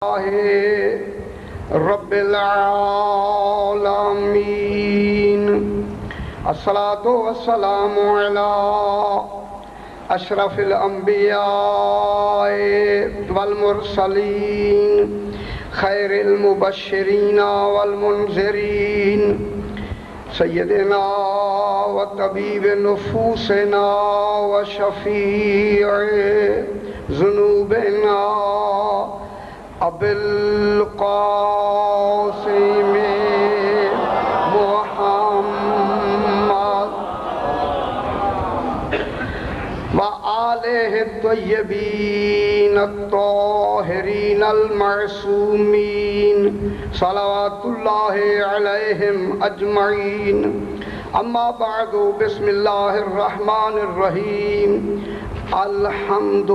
رب العالمین الصلاۃ والسلام علی اشرف الانبیاء والمرسلین خیر المبشرین والمنذرین سیدنا و طبیب نفوسنا و شفیع ذنوبنا ابو القاسم محمد وآلہ الطیبین الطاہرین المعصومین صلوات اللہ علیہم اجمعین اما بعد بسم اللہ الرحمن الرحیم الحمد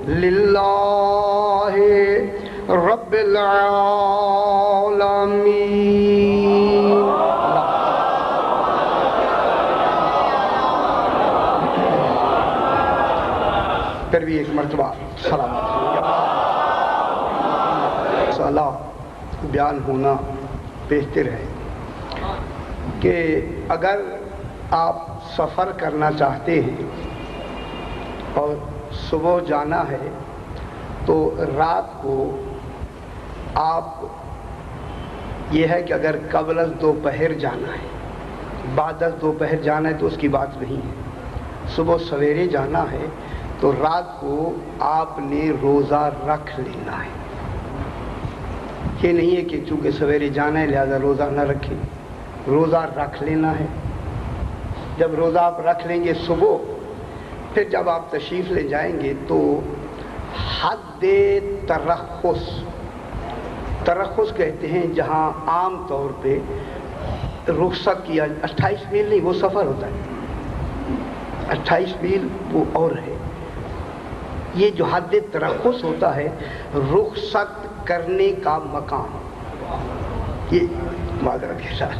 للہ رب العالمین۔ پھر بھی ایک مرتبہ سلامت صلاح بیان ہونا بہتر ہے کہ اگر آپ سفر کرنا چاہتے ہیں اور صبح جانا ہے تو رات کو آپ یہ ہے کہ اگر قبل از دوپہر جانا ہے بعد از دوپہر جانا ہے تو اس کی بات نہیں ہے، صبح سویرے جانا ہے تو رات کو آپ نے روزہ رکھ لینا ہے۔ یہ نہیں ہے کہ چونکہ سویرے جانا ہے لہذا روزہ نہ رکھیں، روزہ رکھ لینا ہے۔ جب روزہ آپ رکھ لیں گے صبح، پھر جب آپ تشریف لے جائیں گے تو حد ترخص کہتے ہیں جہاں عام طور پہ رخصت کیا 28 میل نہیں، وہ سفر ہوتا ہے، 28 میل وہ اور ہے۔ یہ جو حد ترخص ہوتا ہے رخصت کرنے کا مقام، یہ معذرت کے ساتھ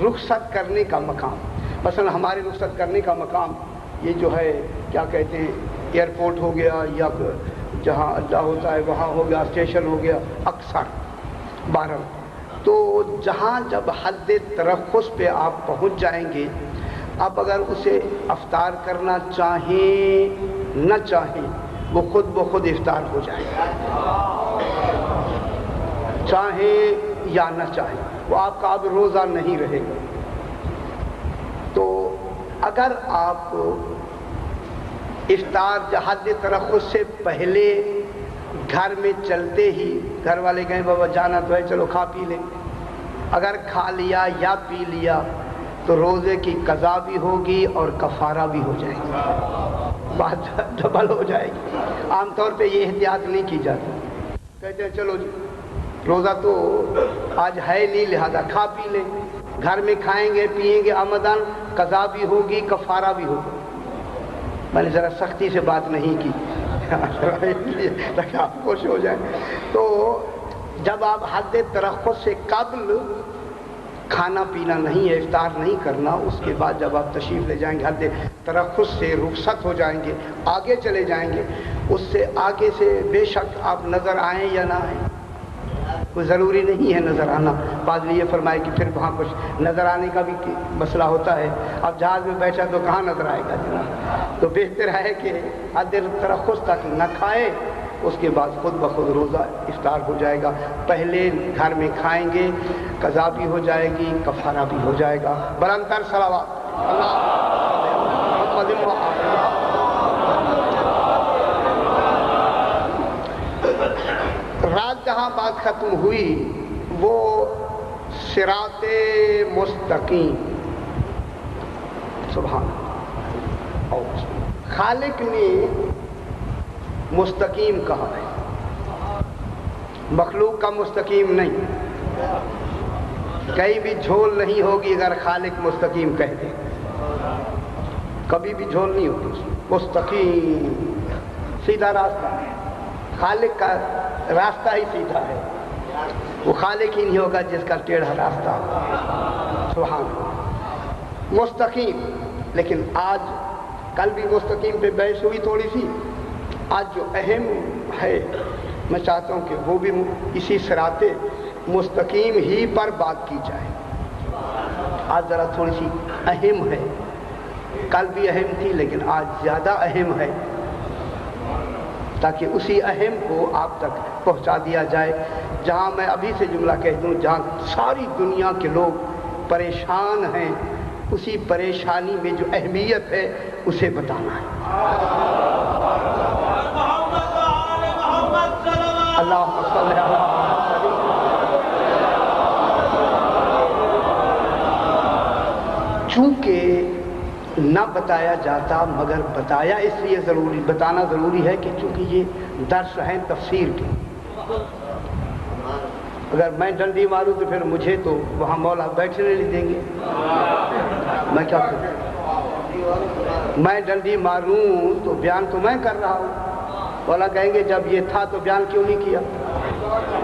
رخصت کرنے کا مقام، مثلا ہمارے رخصت کرنے کا مقام یہ جو ہے کیا کہتے ہیں ایئرپورٹ ہو گیا یا جہاں اللہ ہوتا ہے وہاں ہو گیا، اسٹیشن ہو گیا، اکثر 12۔ تو جہاں جب حد ترخص پہ آپ پہنچ جائیں گے، آپ اگر اسے افطار کرنا چاہیں نہ چاہیں وہ خود بخود افطار ہو جائے گا، چاہیں یا نہ چاہیں، وہ آپ کا اب روزہ نہیں رہے گا۔ تو اگر آپ افطار حد ترخص سے پہلے گھر میں چلتے ہی گھر والے کہیں بابا جانا تو ہے چلو کھا پی لیں، اگر کھا لیا یا پی لیا تو روزے کی قضا بھی ہوگی اور کفارہ بھی ہو جائے گا، بات ڈبل ہو جائے گی۔ عام طور پہ یہ احتیاط نہیں کی جاتی، کہتے ہیں چلو جی روزہ تو آج ہے نہیں لہذا کھا پی لیں، گھر میں کھائیں گے پیئیں گے آمدن، قضا بھی ہوگی کفارہ بھی ہوگا۔ میں نے ذرا سختی سے بات نہیں کی تاکہ آپ خوش ہو جائیں۔ تو جب آپ حد ترخص سے قبل کھانا پینا نہیں ہے، افطار نہیں کرنا، اس کے بعد جب آپ تشریف لے جائیں گے حد ترخص سے رخصت ہو جائیں گے، آگے چلے جائیں گے، اس سے آگے سے بے شک آپ نظر آئیں یا نہ آئیں، کوئی ضروری نہیں ہے نظر آنا۔ بعض نے یہ فرمائے کہ پھر وہاں کچھ نظر آنے کا بھی مسئلہ ہوتا ہے، اب جہاز میں بیٹھا تو کہاں نظر آئے گا جناب، تو بہتر ہے کہ حد ترخص تک نہ کھائے، اس کے بعد خود بخود روزہ افطار ہو جائے گا۔ پہلے گھر میں کھائیں گے، قضا بھی ہو جائے گی کفارہ بھی ہو جائے گا۔ بلندتر صلوات اللہ۔ رات جہاں بات ختم ہوئی وہ صراط مستقیم، سبحان اللہ، خالق نے مستقیم کہا ہے، مخلوق کا مستقیم نہیں، کہیں بھی جھول نہیں ہوگی اگر خالق مستقیم کہہ دے، کبھی بھی جھول نہیں ہوگی، مستقیم سیدھا راستہ، خالق کا راستہ ہی سیدھا ہے، وہ خالق ہی نہیں ہوگا جس کا ٹیڑھا راستہ ہوگا، سبحان اللہ، مستقیم۔ لیکن آج کل بھی مستقیم پہ بحث ہوئی تھوڑی سی، آج جو اہم ہے میں چاہتا ہوں کہ وہ بھی اسی صراط مستقیم ہی پر بات کی جائے. آج ذرا تھوڑی سی اہم ہے، کل بھی اہم تھی لیکن آج زیادہ اہم ہے، تاکہ اسی اہم کو آپ تک پہنچا دیا جائے. جہاں میں ابھی سے جملہ کہہ دوں، جہاں ساری دنیا کے لوگ پریشان ہیں، اسی پریشانی میں جو اہمیت ہے اسے بتانا ہے. اللہم صلی علی محمد. چونکہ نہ بتایا جاتا مگر بتایا اس لیے بتانا ضروری ہے کہ چونکہ یہ درس ہیں تفسیر کے. اگر میں ڈنڈی ماروں تو پھر مجھے تو وہاں مولا بیٹھنے نہیں دیں گے. میں کیا کروں؟ میں ڈنڈی ماروں تو بیان تو میں کر رہا ہوں، مولا کہیں گے جب یہ تھا تو بیان کیوں نہیں کیا؟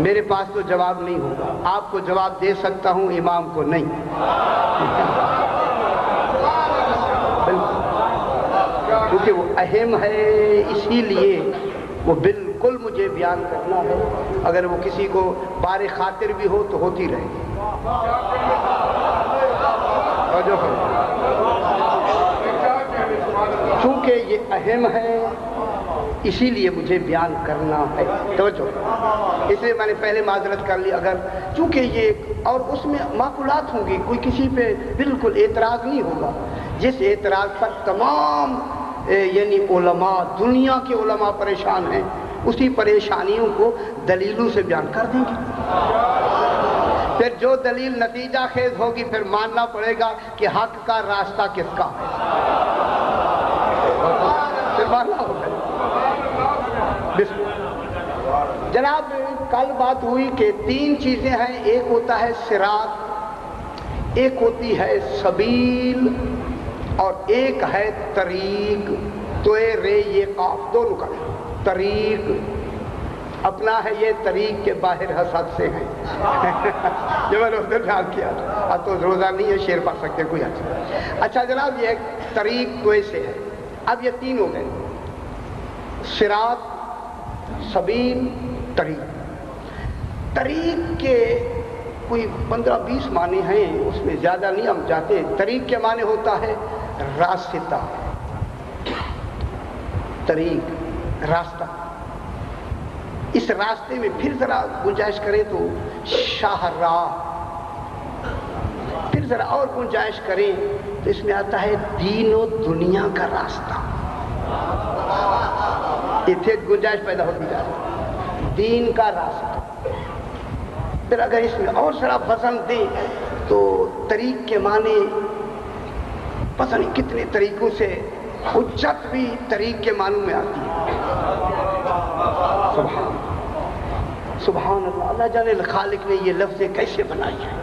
میرے پاس تو جواب نہیں ہوگا. آپ کو جواب دے سکتا ہوں، امام کو نہیں. کیونکہ وہ اہم ہے، اسی لیے وہ بالکل مجھے بیان کرنا ہے. اگر وہ کسی کو بار خاطر بھی ہو تو ہوتی رہے گی. چونکہ یہ اہم ہے اسی لیے مجھے بیان کرنا ہے. توجہ، اس لیے میں نے پہلے معذرت کر لی. اگر چونکہ یہ اور اس میں معقولات ہوں گی، کوئی کسی پہ بالکل اعتراض نہیں ہوگا. جس اعتراض پر تمام یعنی علماء، دنیا کے علماء پریشان ہیں، اسی پریشانیوں کو دلیلوں سے بیان کر دیں گے. پھر جو دلیل نتیجہ خیز ہوگی پھر ماننا پڑے گا کہ حق کا راستہ کس کا ہے. پھر ماننا ہوگا. جناب کل بات ہوئی کہ تین چیزیں ہیں. ایک ہوتا ہے صراط، ایک ہوتی ہے سبیل، اور ایک ہے طریق. تو اے رے یہ قاف دونوں کا طریق اپنا ہے. یہ طریق کے باہر حسد سے ہیں. جو میں نے ادھر خیال کیا تھا. اب تو روزہ نہیں ہے، شعر پڑھ سکتے کوئی. اچھا جناب، یہ طریق تو ایسے ہے. اب یہ تین ہو گئے، صراط، سبیل، طریق. طریق کے کوئی 15-20 معنی ہیں، اس میں زیادہ نہیں ہم جاتے. طریق کے معنی ہوتا ہے راستہ. طریق راستہ. اس راستے میں پھر ذرا گنجائش کریں تو شاہراہ. پھر ذرا اور گنجائش کریں تو اس میں آتا ہے دین و دنیا کا راستہ. اتنے گنجائش پیدا ہوتی جاتی ہے، دین کا راستہ. پھر اگر اس میں اور ذرا وزن دیں تو طریق کے معنی پتہ نہیں کتنے طریقوں سے. حجت بھی طریق کے معنوں میں آتی ہے. سبحان اللہ. اللہ جانے خالق نے یہ لفظ کیسے بنائی ہے.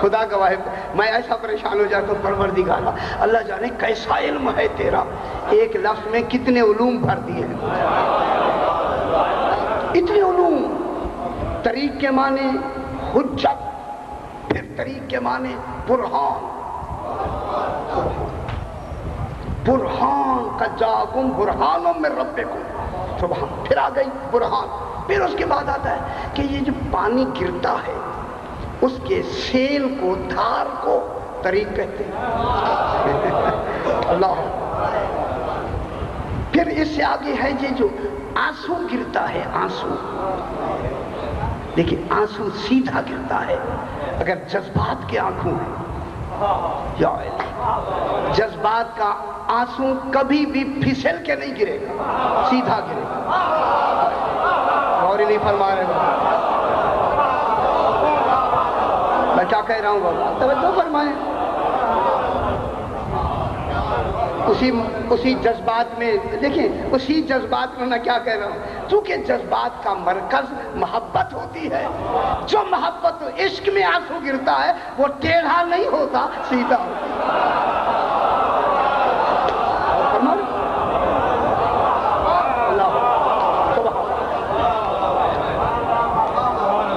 خدا گواہ میں ایسا پریشان ہو جاتا ہوں، پروردگار اللہ جانے کیسا علم ہے تیرا. ایک لفظ میں کتنے علوم بھر دیے ہیں، اتنے علوم. طریق کے معنی حجت، پھر طریق کے معنی برہان. برہان کا جاکم برہانم من ربکم. سبحان. پھر آ گئی برہان. پھر اس کے بعد آتا ہے کہ یہ جو پانی گرتا ہے اس کے سیل کو، دھار کو طریق کہتے ہیں. اللہ. پھر اس سے آگے ہے یہ جو آنسو گرتا ہے، آنسو. دیکھیں آنسو سیدھا گرتا ہے. اگر جذبات کے آنکھوں ہیں، یا جذبات کا آنسو کبھی بھی پھسل کے نہیں گرے گا، سیدھا گرے گا. اور نہیں فرما رہے گا. میں کیا کہہ رہا ہوں بابا، توجہ فرمائیں. اسی جذبات میں دیکھیں، اسی جذبات میں میں کیا کہہ رہا ہوں. چونکہ جذبات کا مرکز محبت ہوتی ہے. جو محبت عشق میں آنسو گرتا ہے وہ ٹیڑھا نہیں ہوتا، سیدھا ہوتا.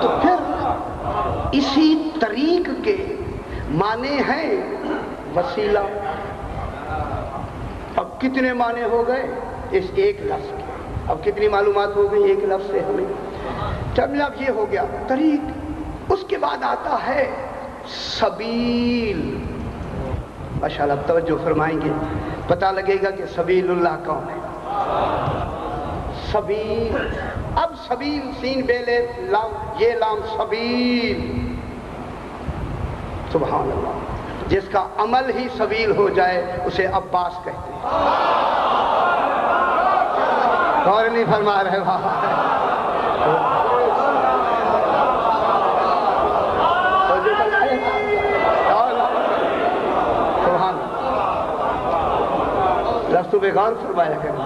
تو پھر اسی طریق کے معنی ہیں وسیلہ. اب کتنے معنی ہو گئے اس ایک لفظ کے؟ اب کتنی معلومات ہو گئی ایک لفظ سے ہمیں. اب یہ ہو گیا طریق. اس کے بعد آتا ہے سبیل. ماشاءاللہ اب توجہ فرمائیں گے پتہ لگے گا کہ سبیل اللہ کون ہے. سبیل. اب سبیل سین بیلے لام یہ لام سبیل. سبحان اللہ. جس کا عمل ہی سبیل ہو جائے اسے عباس کہتے ہیں. غور نہیں فرما رہے بابا. لفظوں پہ غور فرمایا کریں.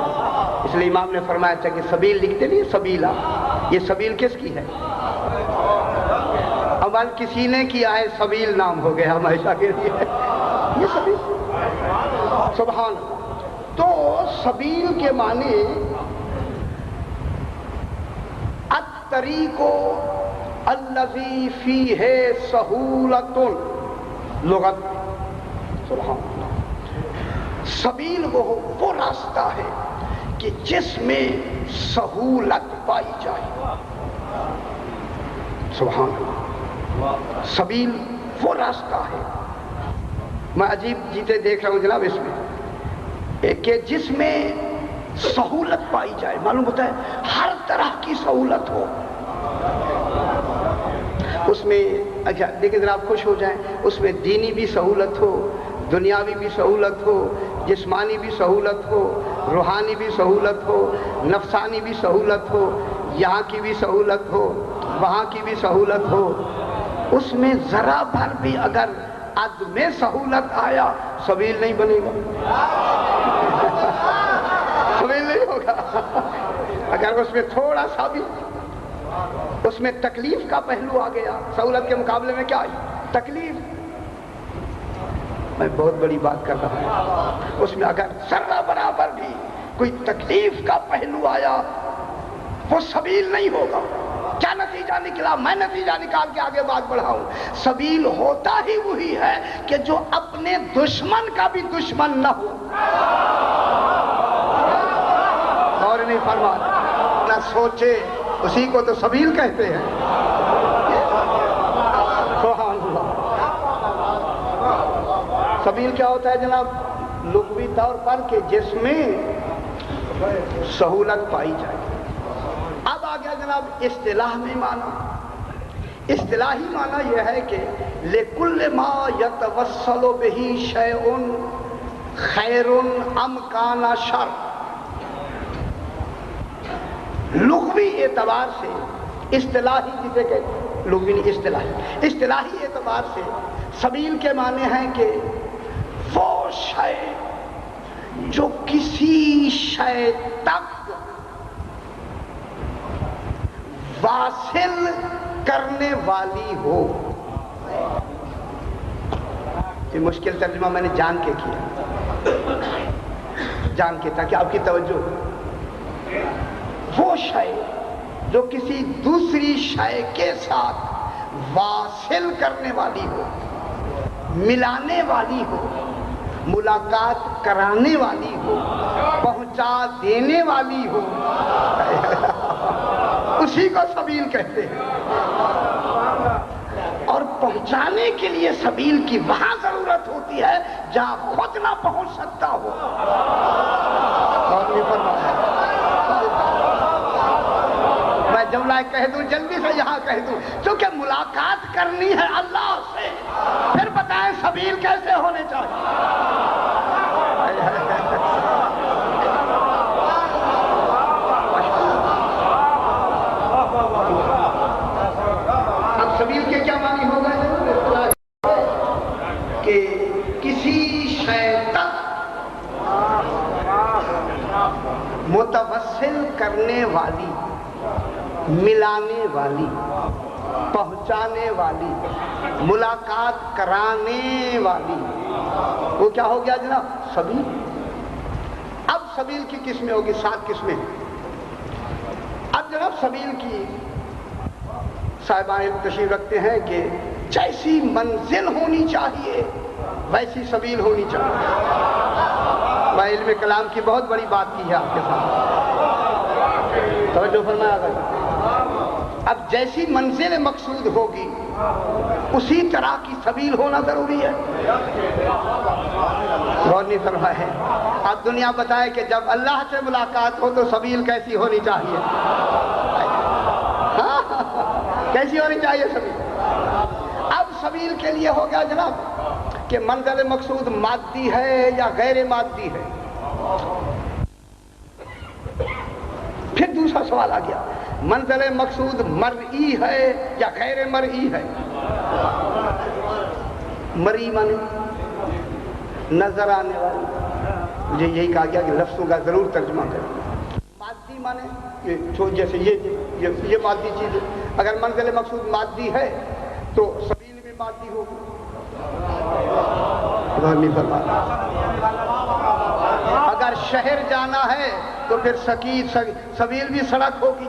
اس لیے امام نے فرمایا تھا کہ سبیل لکھتے نہیں سبیلا. یہ سبیل کس کی ہے؟ عمل کسی نے کیا ہے سبیل نام ہو گیا ہمیشہ کے لیے. یہ سبیل سبحان. تو سبیل کے معنی الطریق الذی فیہ سہولۃ لغت. سبحان اللہ. سبیل وہ راستہ ہے کہ جس میں سہولت پائی جائے. سبحان اللہ. سبیل وہ راستہ ہے. میں عجیب چیزیں دیکھ رہا ہوں جناب اس میں کہ جس میں سہولت پائی جائے. معلوم ہوتا ہے ہر طرح کی سہولت ہو اس میں. اچھا لیکن ذرا آپ خوش ہو جائیں اس میں دینی بھی سہولت ہو, دنیاوی بھی سہولت ہو, جسمانی بھی سہولت ہو, روحانی بھی سہولت ہو, نفسانی بھی سہولت ہو, یہاں کی بھی سہولت ہو, وہاں کی بھی سہولت ہو. اس میں ذرا بھر بھی اگر عدم سہولت آیا سبیل نہیں بنے گا. سبیل نہیں ہوگا. اگر اس میں تھوڑا سا بھی اس میں تکلیف کا پہلو آ گیا, سہولت کے مقابلے میں کیا آئی؟ تکلیف. میں بہت بڑی بات کر رہا ہوں. اس میں اگر ذرہ برابر بھی کوئی تکلیف کا پہلو آیا وہ سبیل نہیں ہوگا. کیا نتیجہ نکلا؟ میں نتیجہ نکال کے آگے بات بڑھاؤں. سبیل ہوتا ہی وہی ہے کہ جو اپنے دشمن کا بھی دشمن نہ ہو. اور نہیں فرما نہ سوچے اسی کو تو سبیل کہتے ہیں. سبحان اللہ. سبیل کیا ہوتا ہے جناب؟ لغوی طور پر کہ جس میں سہولت پائی جائے. اب آ گیا جناب اصطلاح میں معنی. اصطلاحی معنی یہ ہے کہ لِكُلِّ مَا يَتَوَسَّلُ بِهِ شَيْءٌ خَيْرٌ أَمْ كَانَ شَرٌ. لغوی اعتبار سے اصطلاحی جسے کہ لغوی نہیں اصطلاحی اعتبار سے سبیل کے معنی ہیں کہ وہ شے جو کسی شے تک واصل کرنے والی ہو. یہ مشکل ترجمہ میں نے جان کے کیا, جان کے تاکہ آپ کی توجہ. وہ شے جو کسی دوسری شے کے ساتھ واصل کرنے والی ہو, ملانے والی ہو, ملاقات کرانے والی ہو, پہنچا دینے والی ہو, اسی کو سبیل کہتے ہیں. اور پہنچانے کے لیے سبیل کی وہاں ضرورت ہوتی ہے جہاں خود نہ پہنچ سکتا ہو. میں جملہ کہہ دوں جلدی سے یہاں کہہ دوں کیونکہ ملاقات کرنی ہے اللہ سے, پھر بتائیں سبیل کیسے ہونے چاہیے. اب سبیل کے کیا معنی ہوگا کہ کسی شے تک متوسل کرنے والی, ملانے والی, پہنچانے والی, ملاقات کرانے والی. وہ کیا ہو گیا جناب؟ سبیل. اب سبیل کی قسمیں ہوگی, 7 قسمیں. اب جناب سبیل کی صاحبان تشریف رکھتے ہیں کہ جیسی منزل ہونی چاہیے ویسی سبیل ہونی چاہیے. میں علم کلام کی بہت بڑی بات کی ہے آپ کے ساتھ. توجہ فرمایا گا۔ اب جیسی منزل مقصود ہوگی اسی طرح کی سبیل ہونا ضروری ہے۔ غور نہیں فرمایا ہے؟ اب دنیا بتائے کہ جب اللہ سے ملاقات ہو تو سبیل کیسی ہونی چاہیے؟ کیسی ہونی چاہیے سبیل؟ اب سبیل کے لیے ہو گیا جناب کہ منزل مقصود مادی ہے یا غیر مادی ہے۔ پھر دوسرا سوال آ گیا، منزل مقصود مرئی ہے یا غیر مرئی ہے؟ مرئی مانے نظر آنے والی، مجھے یہی کہا گیا کہ لفظوں کا ضرور ترجمہ کریں۔ مادی مانے جیسے یہ مادی چیز ہے، اگر منزل مقصود مادی ہے تو سبیل بھی مادی ہوگی۔ اگر شہر جانا ہے تو پھر سبیل بھی سڑک ہوگی۔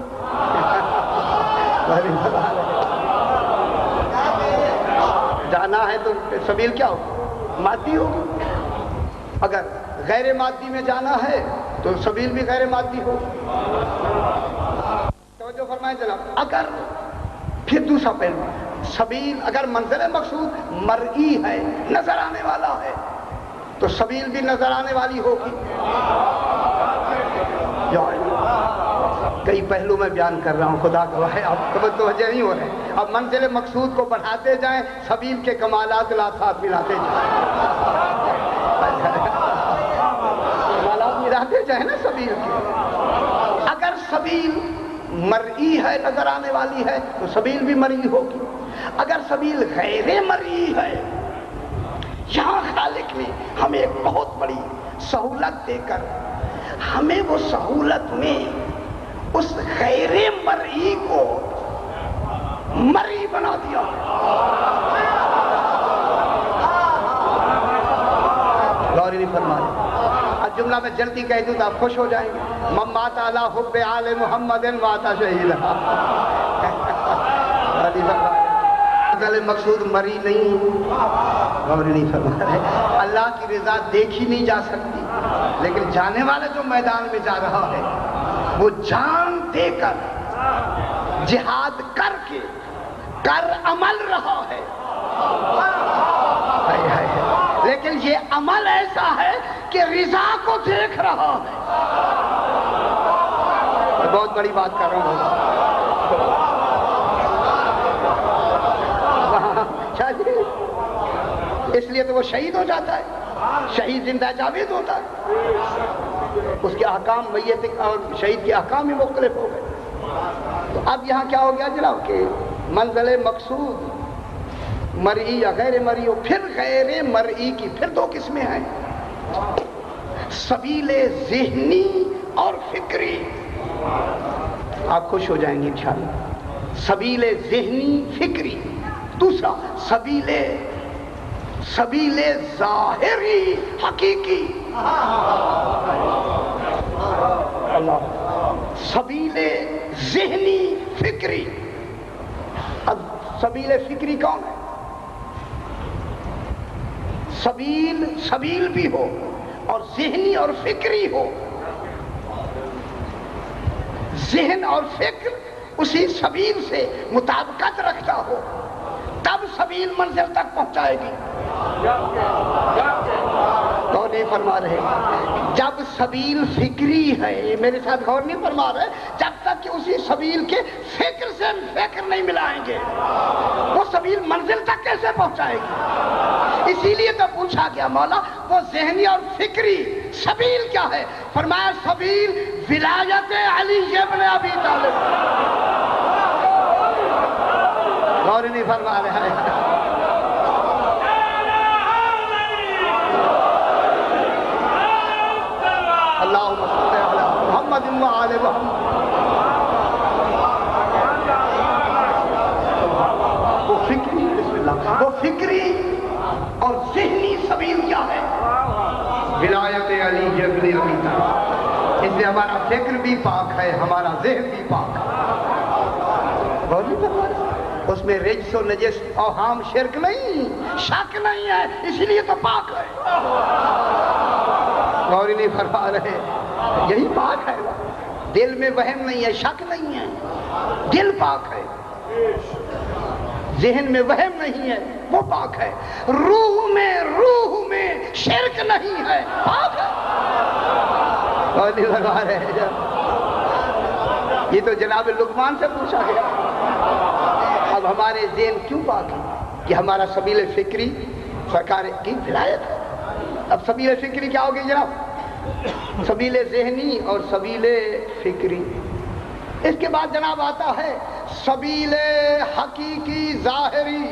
جانا ہے تو پھر سبیل کیا ہوگی؟ مادی ہوگی۔ اگر غیر مادی میں جانا ہے تو سبیل بھی غیر مادی ہوگی۔ توجہ فرمائیں جناب۔ اگر پھر دوسرا پہلو، سبیل اگر منزل مقصود مرئی ہے، نظر آنے والا ہے، تو سبیل بھی نظر آنے والی ہوگی۔ کئی پہلو میں بیان کر رہا ہوں، خدا گواہ ہے آپ توجہ نہیں ہو رہے۔ اب منزل مقصود کو بڑھاتے جائیں، سبیل کے کمالات ساتھ ملاتے جائیں، کمالات ملاتے جائیں نا سبیل کے۔ اگر سبیل مرئی ہے، نظر آنے والی ہے، تو سبیل بھی مرئی ہوگی۔ اگر سبیل غیر مرئی ہے، یہاں خالق نے ہمیں ایک بہت بڑی سہولت دے کر ہمیں وہ سہولت میں اس غیر مرئی کو مرئی بنا دیا۔ غور نہیں فرما رہے۔ اب جملہ میں جلدی کہہ دوں تو آپ خوش ہو جائیں گے۔ من مات علی حب آل محمد مات شہیدا۔ منزل مقصود مری نہیں، غور نہیں فرما رہے۔ اللہ کی رضا دیکھی نہیں جا سکتی، لیکن جانے والا جو میدان میں جا رہا ہے وہ جان دے کر جہاد کر کے کر عمل رہا ہے، لیکن یہ عمل ایسا ہے کہ رضا کو دیکھ رہا ہے۔ بہت بڑی بات کر رہا ہوں۔ اس لیے تو وہ شہید ہو جاتا ہے، شہید زندہ جاوید ہوتا ہے، اس کے احکام میت اور شہید کے احکام ہی مختلف ہو گئے۔ تو اب یہاں کیا ہو گیا جناب کہ منزل مقصود مرئی یا غیر مرئی ہو۔ پھر غیر مرئی کی پھر دو قسمیں ہیں، سبیل ذہنی اور فکری۔ آپ خوش ہو جائیں گے انشاءاللہ۔ سبیل ذہنی فکری، دوسرا سبیل ظاہری حقیقی۔ اللہ، سبیل ذہنی فکری۔ اب سبیل فکری کون ہے؟ سبیل بھی ہو اور ذہنی اور فکری ہو، ذہن اور فکر اسی سبیل سے مطابقت رکھتا ہو، تب سبیل منزل تک پہنچائے گی۔ غور نہیں فرما رہے۔ جب سبیل فکری ہے، میرے ساتھ غور نہیں فرما رہے، جب تک کہ اسی سبیل کے فکر سے فکر نہیں ملائیں گے وہ سبیل منزل تک کیسے پہنچائے گی؟ اسی لیے تو پوچھا گیا مولا وہ ذہنی اور فکری سبیل کیا ہے؟ فرمایا سبیل ولایت علی ابن ابی طالب۔ غور نہیں فرما رہے ہیں۔ اللہم صلی علی محمد وآل محمد۔ وہ فکری، بسم اللہ، وہ فکری اور ذہنی سبیل کیا ہے؟ ولایت علی ابن ابی طالب۔ اس لیے ہمارا فکر بھی پاک ہے، ہمارا ذہن بھی پاک ہے۔ غور نہیں فرما رہے؟ اس میں رجس و نجس اوہام شرک نہیں، شک نہیں ہے، اس لیے تو پاک ہے۔ غور نہیں فرما رہے، یہی پاک ہے۔ دل میں وہم نہیں ہے، شک نہیں ہے، دل پاک ہے، ذہن میں وہم نہیں ہے، وہ پاک ہے، روح میں شرک نہیں ہے، پاک ہے۔ اور لگا رہے ہیں، یہ تو جناب لقمان سے پوچھا گیا۔ اب ہمارے ذہن کیوں پاک ہے؟ کہ ہمارا سبیل فکری سرکار کی ولایت ہے۔ اب سبیل فکری کیا ہوگی جناب؟ سبیل ذہنی اور سبیل فکری۔ اس کے بعد جناب آتا ہے سبیل حقیقی ظاہری۔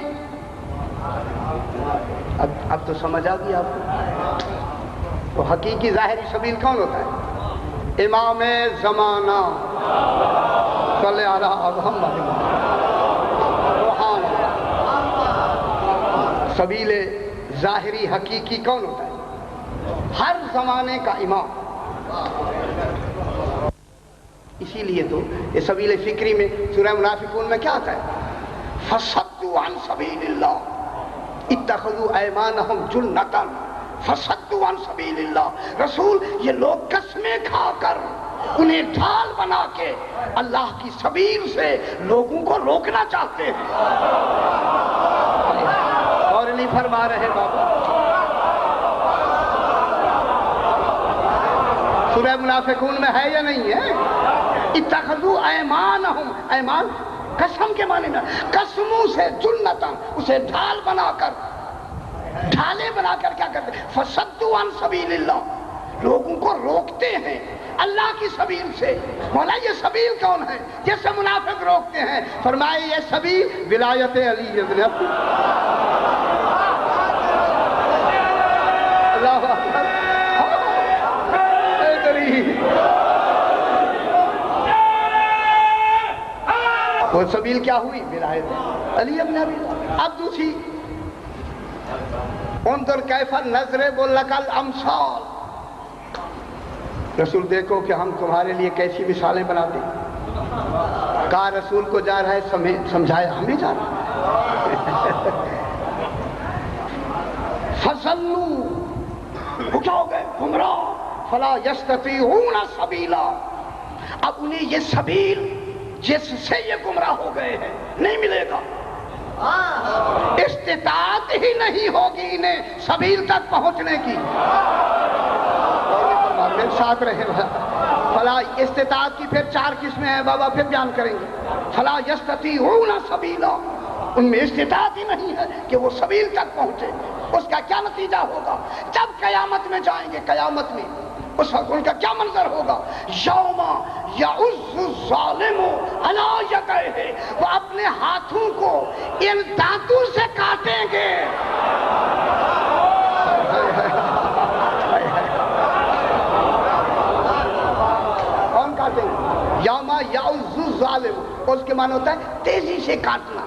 اب تو سمجھ آ گئی آپ کو، تو حقیقی ظاہری سبیل کون ہوتا ہے؟ امام زمانہ صلی اللہ محمد روحان۔ سبیل ظاہری حقیقی کون ہوتا ہے؟ ہر زمانے کا امام۔ اسی لیے تو یہ سبیل فکری میں سورہ منافقون میں کیا آتا ہے؟ فَصَدُّوا عَن سَبِيلِ اللَّهِ اتَّخَذُوا أَيْمَانَهُمْ جُنَّةً فَصَدُّوا عَن سَبِيلِ اللَّهِ۔ رسول یہ لوگ قسمیں کھا کر انہیں ڈھال بنا کے اللہ کی سبیل سے لوگوں کو روکنا چاہتے ہیں۔ اور نہیں فرما رہے بابا، سورہ منافقون میں ہے یا نہیں ہے؟ اتخذوا ایمانہم، ایمان قسم کے معنی میں، قسموں سے جنتا، اسے ڈھال بنا کر، ڈھالیں بنا کر کیا کرتے ہیں؟ فصدوا عن سبیل اللہ، لوگوں کو روکتے ہیں اللہ کی سبیل سے۔ مولا یہ سبیل کون ہے جس سے منافق روکتے ہیں؟ فرمائے یہ سبیل ولایت علی ابن ابی اللہ اکبر۔ وہ سبیل کیا ہوئی؟ ولایت علی ابن ابی طالب۔ اب دوسری، انظر کیف نضرب لک الامثال، رسول دیکھو کہ ہم تمہارے لیے کیسی مثالیں بناتے ہیں۔ کہا رسول کو جا رہا ہے سمجھایا ہمیں جا رہا ہے۔ فَضَلُّوا، وہ کیا ہو گئے؟ گمراہ۔ فَلَا يَسْتَطِيعُونَ سَبِيلًا، اب انہیں یہ سبیل جس سے یہ گمراہ ہو گئے ہیں نہیں ملے گا، استطاعت ہی نہیں ہوگی انہیں سبیل تک پہنچنے کی۔ میرے ساتھ رہے فلا استطاعت کی پھر 4 قسمیں ہیں بابا، پھر بیان کریں گے۔ فلا یستطیعون سبیلا، ان میں استطاعت ہی نہیں ہے کہ وہ سبیل تک پہنچے۔ اس کا کیا نتیجہ ہوگا؟ جب قیامت میں جائیں گے، قیامت میں اس وقت ان کا کیا منظر ہوگا؟ یوم یعض الظالم علی یدیہ، وہ اپنے ہاتھوں کو ان دانتوں سے کاٹیں گے۔ کون کاٹیں گے؟ یوم یعض الظالم، اس کے معنی ہوتا ہے تیزی سے کاٹنا۔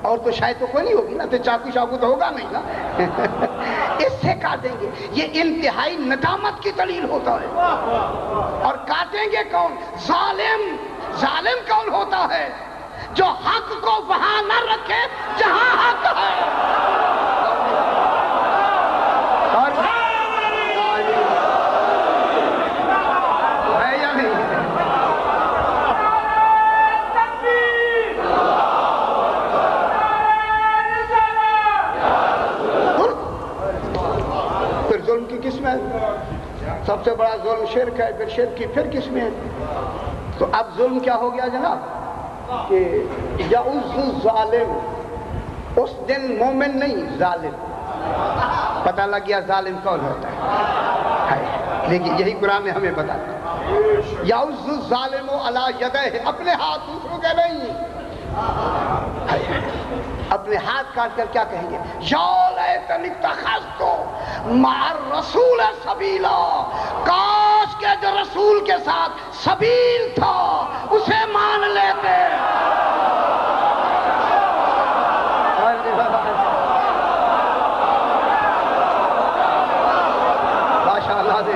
اور تو شاید تو کوئی نہیں ہوگی نا، تو چاقو شاقو تو ہوگا نہیں نا، اس سے کاٹیں گے۔ یہ انتہائی ندامت کی دلیل ہوتا ہے۔ اور کاٹیں گے کون؟ ظالم۔ ظالم کون ہوتا ہے؟ جو حق کو وہاں نہ رکھے جہاں حق ہے۔ ہے یا نہیں؟ ظلم کی قسم ہے، سب سے بڑا ظلم شرک ہے، پھر شرک کی پھر قسمیں ہیں۔ تو اب ظلم کیا ہو گیا جناب؟ کہ یعض الظالم، اس دن مومن نہیں ظالم، پتہ لگ گیا ظالم کون ہوتا ہے۔ لیکن یہی قرآن نے ہمیں بتایا، یعض الظالم علی یدیہ، اپنے ہاتھ دوسروں کے نہیں، اپنے ہاتھ کاٹ کر کیا کہیں گے؟ یا لیتنی اتخذت مع الرسول سبیلا، کاش کہ جو رسول کے ساتھ سبیل تھا اسے مان لیتے۔ ماشاءاللہ سے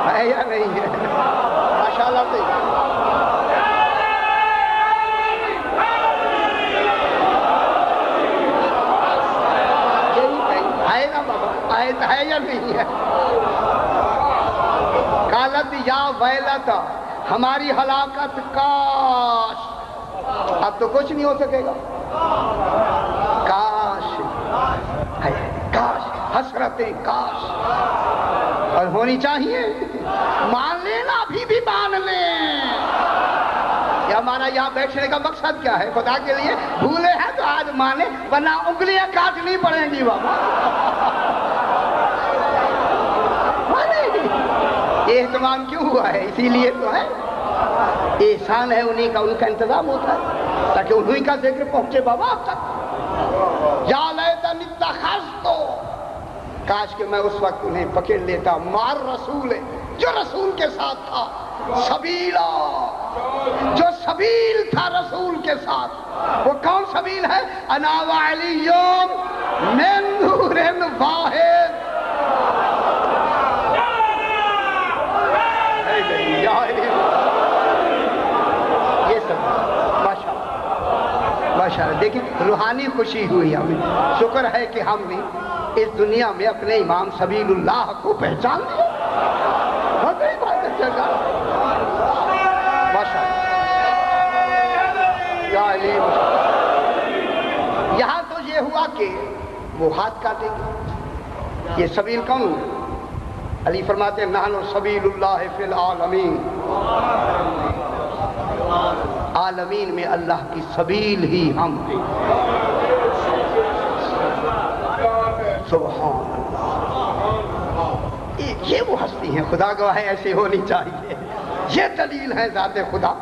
ہے یا نہیں ہے؟ ماشاءاللہ سے آیت ہے یا نہیں ہے؟ قالت یا ویلتا ہماری ہلاکت کاش. اب تو کچھ نہیں ہو سکے گا. کاش کاش حسرتیں کاش اور ہونی چاہیے. مان لینا ابھی بھی مان لیں. یہ ہمارا یہاں بیٹھنے کا مقصد کیا ہے؟ خدا کے لیے بھولے ہیں تو آج مانے ورنہ انگلیاں کاٹنی پڑیں گی بابا. یہ اہتمام کیوں ہوا ہے؟ اسی لیے تو ہے. احسان ہے انہی کا، ان کا انتظام ہوتا ہے تاکہ انہی کا ذکر پہنچے بابا اب تک. یا لیتنی اتخذت، کاش کہ میں اس وقت انہیں پکڑ لیتا. مار رسول، جو رسول کے ساتھ تھا. سبیلا، جو سبیل تھا رسول کے ساتھ. وہ کون سبیل ہے؟ انا وعلی من نور واحد. یہ سب ماشاءاللہ دیکھیں روحانی خوشی ہوئی ہمیں. شکر ہے کہ ہم نے اس دنیا میں اپنے امام سبیل اللہ کو پہچان لیا. بہت بڑی بات ہے. یہاں تو یہ ہوا کہ وہ ہاتھ کاٹیں گے. یہ سبیل کون ہے؟ علی فرماتے ہیں نحن سبیل اللہ فی العالمین. عالمین میں اللہ کی سبیل ہی ہم ہیں. سبحان اللہ. یہ وہ ہستی ہیں خدا گواہ ہے ایسے ہونی چاہیے. یہ دلیل ہے ذات خدا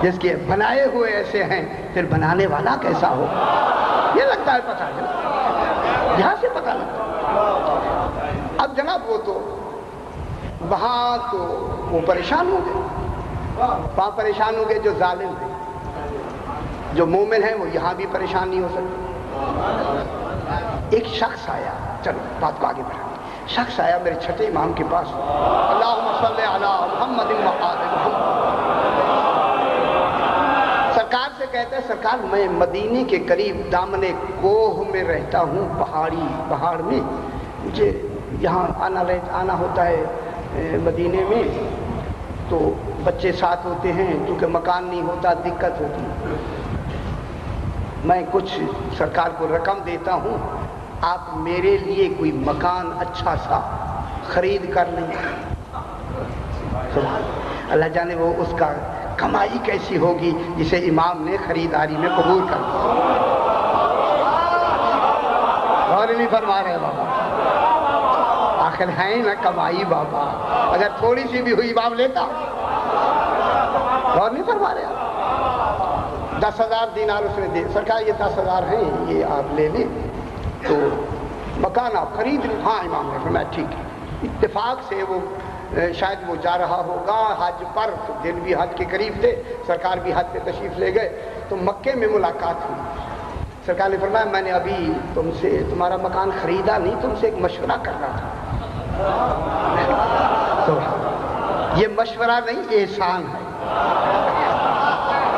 جس کے بنائے ہوئے ایسے ہیں پھر بنانے والا کیسا ہو. یہ لگتا ہے پتہ ہے یہاں سے پتہ لگتا ہے. اب جناب وہ تو وہاں تو وہ پریشان ہو گئے. وہاں پریشان ہو گئے جو ظالم ہیں. جو مومن ہیں وہ یہاں بھی پریشان نہیں ہو سکتے. ایک شخص آیا، چلو بات کو آگے بڑھائیں. شخص آیا میرے چھٹے امام کے پاس. اللہم صلی علی محمد و آل محمد. سرکار سے کہتے ہیں سرکار میں مدینے کے قریب دامن کوہ میں رہتا ہوں. پہاڑ میں مجھے یہاں آنا ہوتا ہے مدینے میں. تو بچے ساتھ ہوتے ہیں کیونکہ مکان نہیں ہوتا دقت ہوتی. میں کچھ سرکار کو رقم دیتا ہوں، آپ میرے لیے کوئی مکان اچھا سا خرید کر لیں. اللہ جانے وہ اس کا کمائی کیسی ہوگی جسے امام نے خریداری میں قبول کر لیا. اور نہیں فرما رہے بابا، آخر ہے نا کمائی بابا. اگر تھوڑی سی بھی ہوئی امام لیتا. اور نہیں فرما رہے. 10,000 دینار اس نے دے. سرکار یہ 10,000 ہیں یہ آپ لے لیں تو مکان آپ خرید لیں. ہاں امام نے فرمایا ٹھیک ہے. اتفاق سے وہ شاید وہ جا رہا ہوگا حج پر. دن بھی حج کے قریب تھے، سرکار بھی حج پہ تشریف لے گئے. تو مکے میں ملاقات ہوئی. سرکار نے فرمایا میں نے ابھی تم سے تمہارا مکان خریدا نہیں، تم سے ایک مشورہ کرنا تھا. یہ مشورہ نہیں احسان ہے.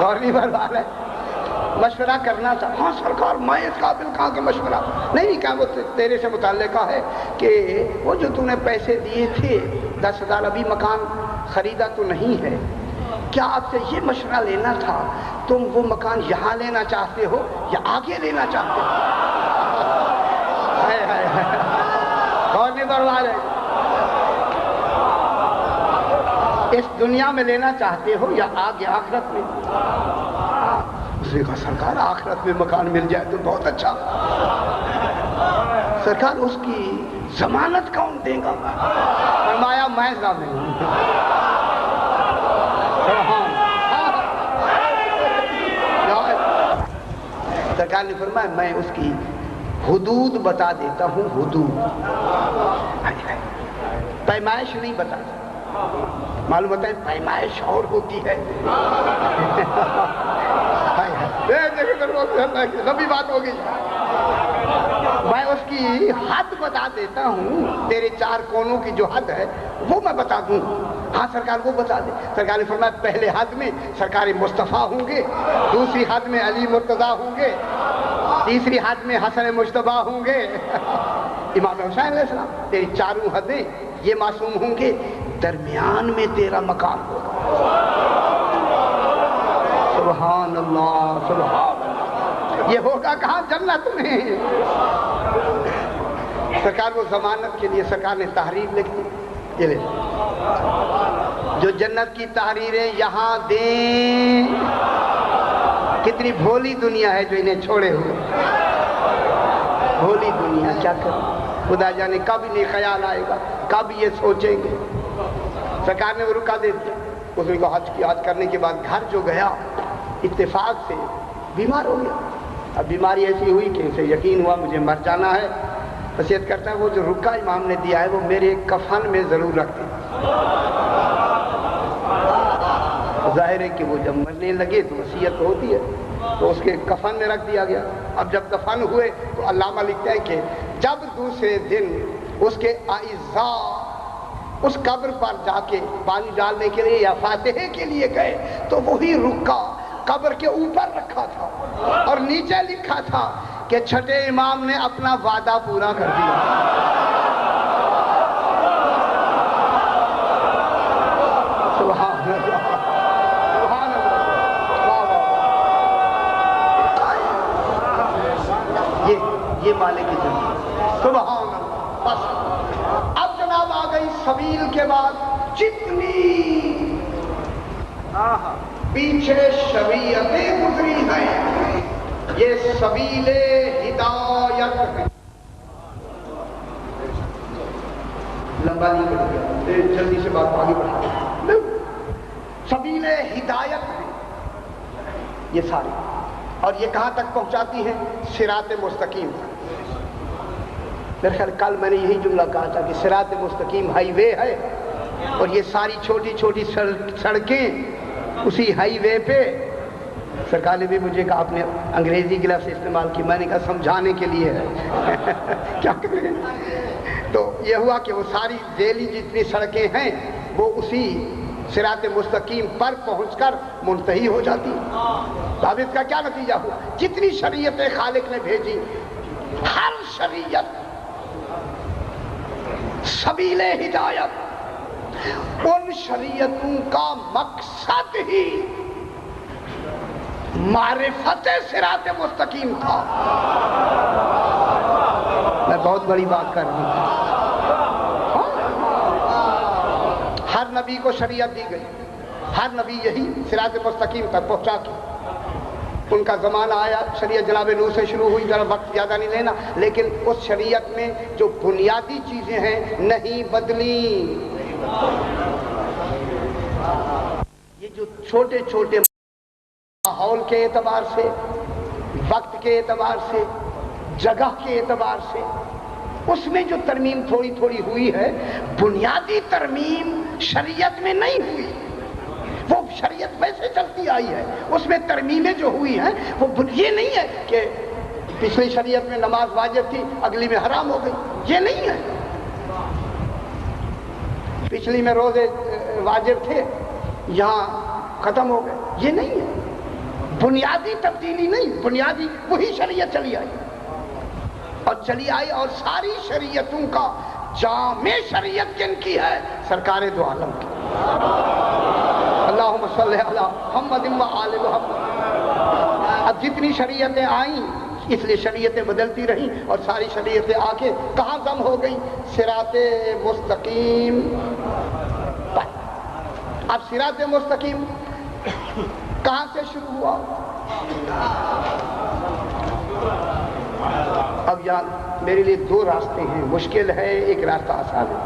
اور نہیں برباد ہے. مشورہ کرنا تھا. ہاں سرکار میں اس قابل کہاں کہ مشورہ نہیں کہا. وہ تیرے سے متعلقہ ہے کہ وہ جو تم نے پیسے دیے تھے 10,000 ابھی مکان خریدا تو نہیں ہے. کیا آپ سے یہ مشورہ لینا تھا تم وہ مکان یہاں لینا چاہتے ہو یا آگے لینا چاہتے ہو؟ اور نہیں برباد ہے. اس دنیا میں لینا چاہتے ہو یا آگے آخرت میں؟ اس نے کہا سرکار آخرت میں مکان مل جائے تو بہت اچھا. سرکار اس کی ضمانت کون دے گا؟ فرمایا میں ضامن ہوں. سرکار نے فرمایا میں اس کی حدود بتا دیتا ہوں. حدود پیمائش نہیں بتاتا. معلوم ہوتا ہے پیمائش اور ہوتی ہے. لمبی بات ہوگی. میں اس کی حد بتا دیتا ہوں. تیرے 4 کونوں کی جو حد ہے وہ میں بتا دوں. ہاں سرکار کو بتا دے. سرکار نے فرمایا پہلے حد میں سرکار مصطفیٰ ہوں گے، دوسری حد میں علی مرتضیٰ ہوں گے، تیسری حد میں حسن مجتبیٰ ہوں گے، امام حسین علیہ السلام. تیری 4 حدیں یہ معصوم ہوں گے. درمیان میں تیرا مقام ہوگا. سبحان اللہ سبحان اللہ. یہ ہوگا کہاں؟ جنت میں. سرکار وہ ضمانت کے لیے سرکار نے تحریر لکھ دی. یہ لے جو جنت کی تحریریں یہاں دیں. کتنی بھولی دنیا ہے جو انہیں چھوڑے ہوئے. بھولی دنیا کیا کرے. خدا جانے کب انہیں خیال آئے گا, کب یہ سوچیں گے. سرکار نے وہ رکا دے دیا. اس نے حج کی حج کرنے کے بعد گھر جو گیا اتفاق سے بیمار ہو گیا. اب بیماری ایسی ہوئی کہ اسے یقین ہوا مجھے مر جانا ہے. وصیت کرتا ہے وہ جو رکا امام نے دیا ہے وہ میرے کفن میں ضرور رکھ دیں. ظاہر ہے کہ وہ جب مرنے لگے تو وصیت ہوتی ہے, تو اس کے کفن میں رکھ دیا گیا. اب جب دفن ہوئے تو علامہ لکھتے ہیں کہ جب دوسرے دن اس کے اعزاء اس قبر پر جا کے پانی ڈالنے کے لیے یا فاتحے کے لیے گئے تو وہی رکا قبر کے اوپر رکھا تھا اور نیچے لکھا تھا کہ چھٹے امام نے اپنا وعدہ پورا کر دیا. سبحان اللہ سبحان اللہ. یہ مالک کی زندگی. سبحان اللہ. بس اب جناب آ گئی سبیل کے بعد جتنی پیچھے شریعتیں گزری ہیں یہ سبیل ہدایت ہے. لمبا نہیں کرے جلدی سے بات آگے بڑھا. سبیل ہدایت ہے یہ ساری, اور یہ کہاں تک پہنچاتی ہے؟ صراط مستقیم. میرے خیال کل میں نے یہی جملہ کہا تھا کہ صراط مستقیم ہائی وے ہے اور یہ ساری چھوٹی چھوٹی سڑکیں اسی ہائی وے پہ. سرکار نے بھی مجھے کہا آپ نے انگریزی کی لفظ استعمال کی, میں نے کہا سمجھانے کے لیے ہے. کیا کریں. تو یہ ہوا کہ وہ ساری ذیلی جتنی سڑکیں ہیں وہ اسی صراط مستقیم پر پہنچ کر منتہی ہو جاتی. اب اس کا کیا نتیجہ ہوا؟ جتنی شریعتیں خالق نے بھیجی ہر شریعت سبیل ہدایت, ان شریعتوں کا مقصد ہی معرفت صراط مستقیم تھا. میں بہت بڑی بات کر رہا ہوں. ہر نبی کو شریعت دی گئی, ہر نبی یہی صراط مستقیم تک پہنچا کے. ان کا زمانہ آیا, شریعت جناب نوح سے شروع ہوئی, ذرا وقت زیادہ نہیں لینا, لیکن اس شریعت میں جو بنیادی چیزیں ہیں نہیں بدلی. یہ جو چھوٹے چھوٹے ماحول کے اعتبار سے, وقت کے اعتبار سے, جگہ کے اعتبار سے اس میں جو ترمیم تھوڑی تھوڑی ہوئی ہے, بنیادی ترمیم شریعت میں نہیں ہوئی. وہ شریعت ویسے چلتی آئی ہے, اس میں ترمیمیں جو ہوئی ہیں وہ یہ نہیں ہے کہ پچھلی شریعت میں نماز واجب تھی اگلی میں حرام ہو گئی, یہ نہیں ہے. پچھلی میں روزے واجب تھے یہاں ختم ہو گئے, یہ نہیں ہے. بنیادی تبدیلی نہیں, بنیادی وہی شریعت چلی آئی اور چلی آئی. اور ساری شریعتوں کا جامع شریعت جن کی ہے سرکار دو عالم کی. اللہم صلی علی محمد و آل محمد. اب جتنی شریعتیں آئیں اس لیے شریعتیں بدلتی رہیں اور ساری شریعتیں آ کے کہاں ضم ہو گئیں؟ صراط مستقیم پر. اب صراط مستقیم کہاں سے شروع ہوا؟ اب یہاں میرے لیے دو راستے ہیں, مشکل ہے, ایک راستہ آسان ہے.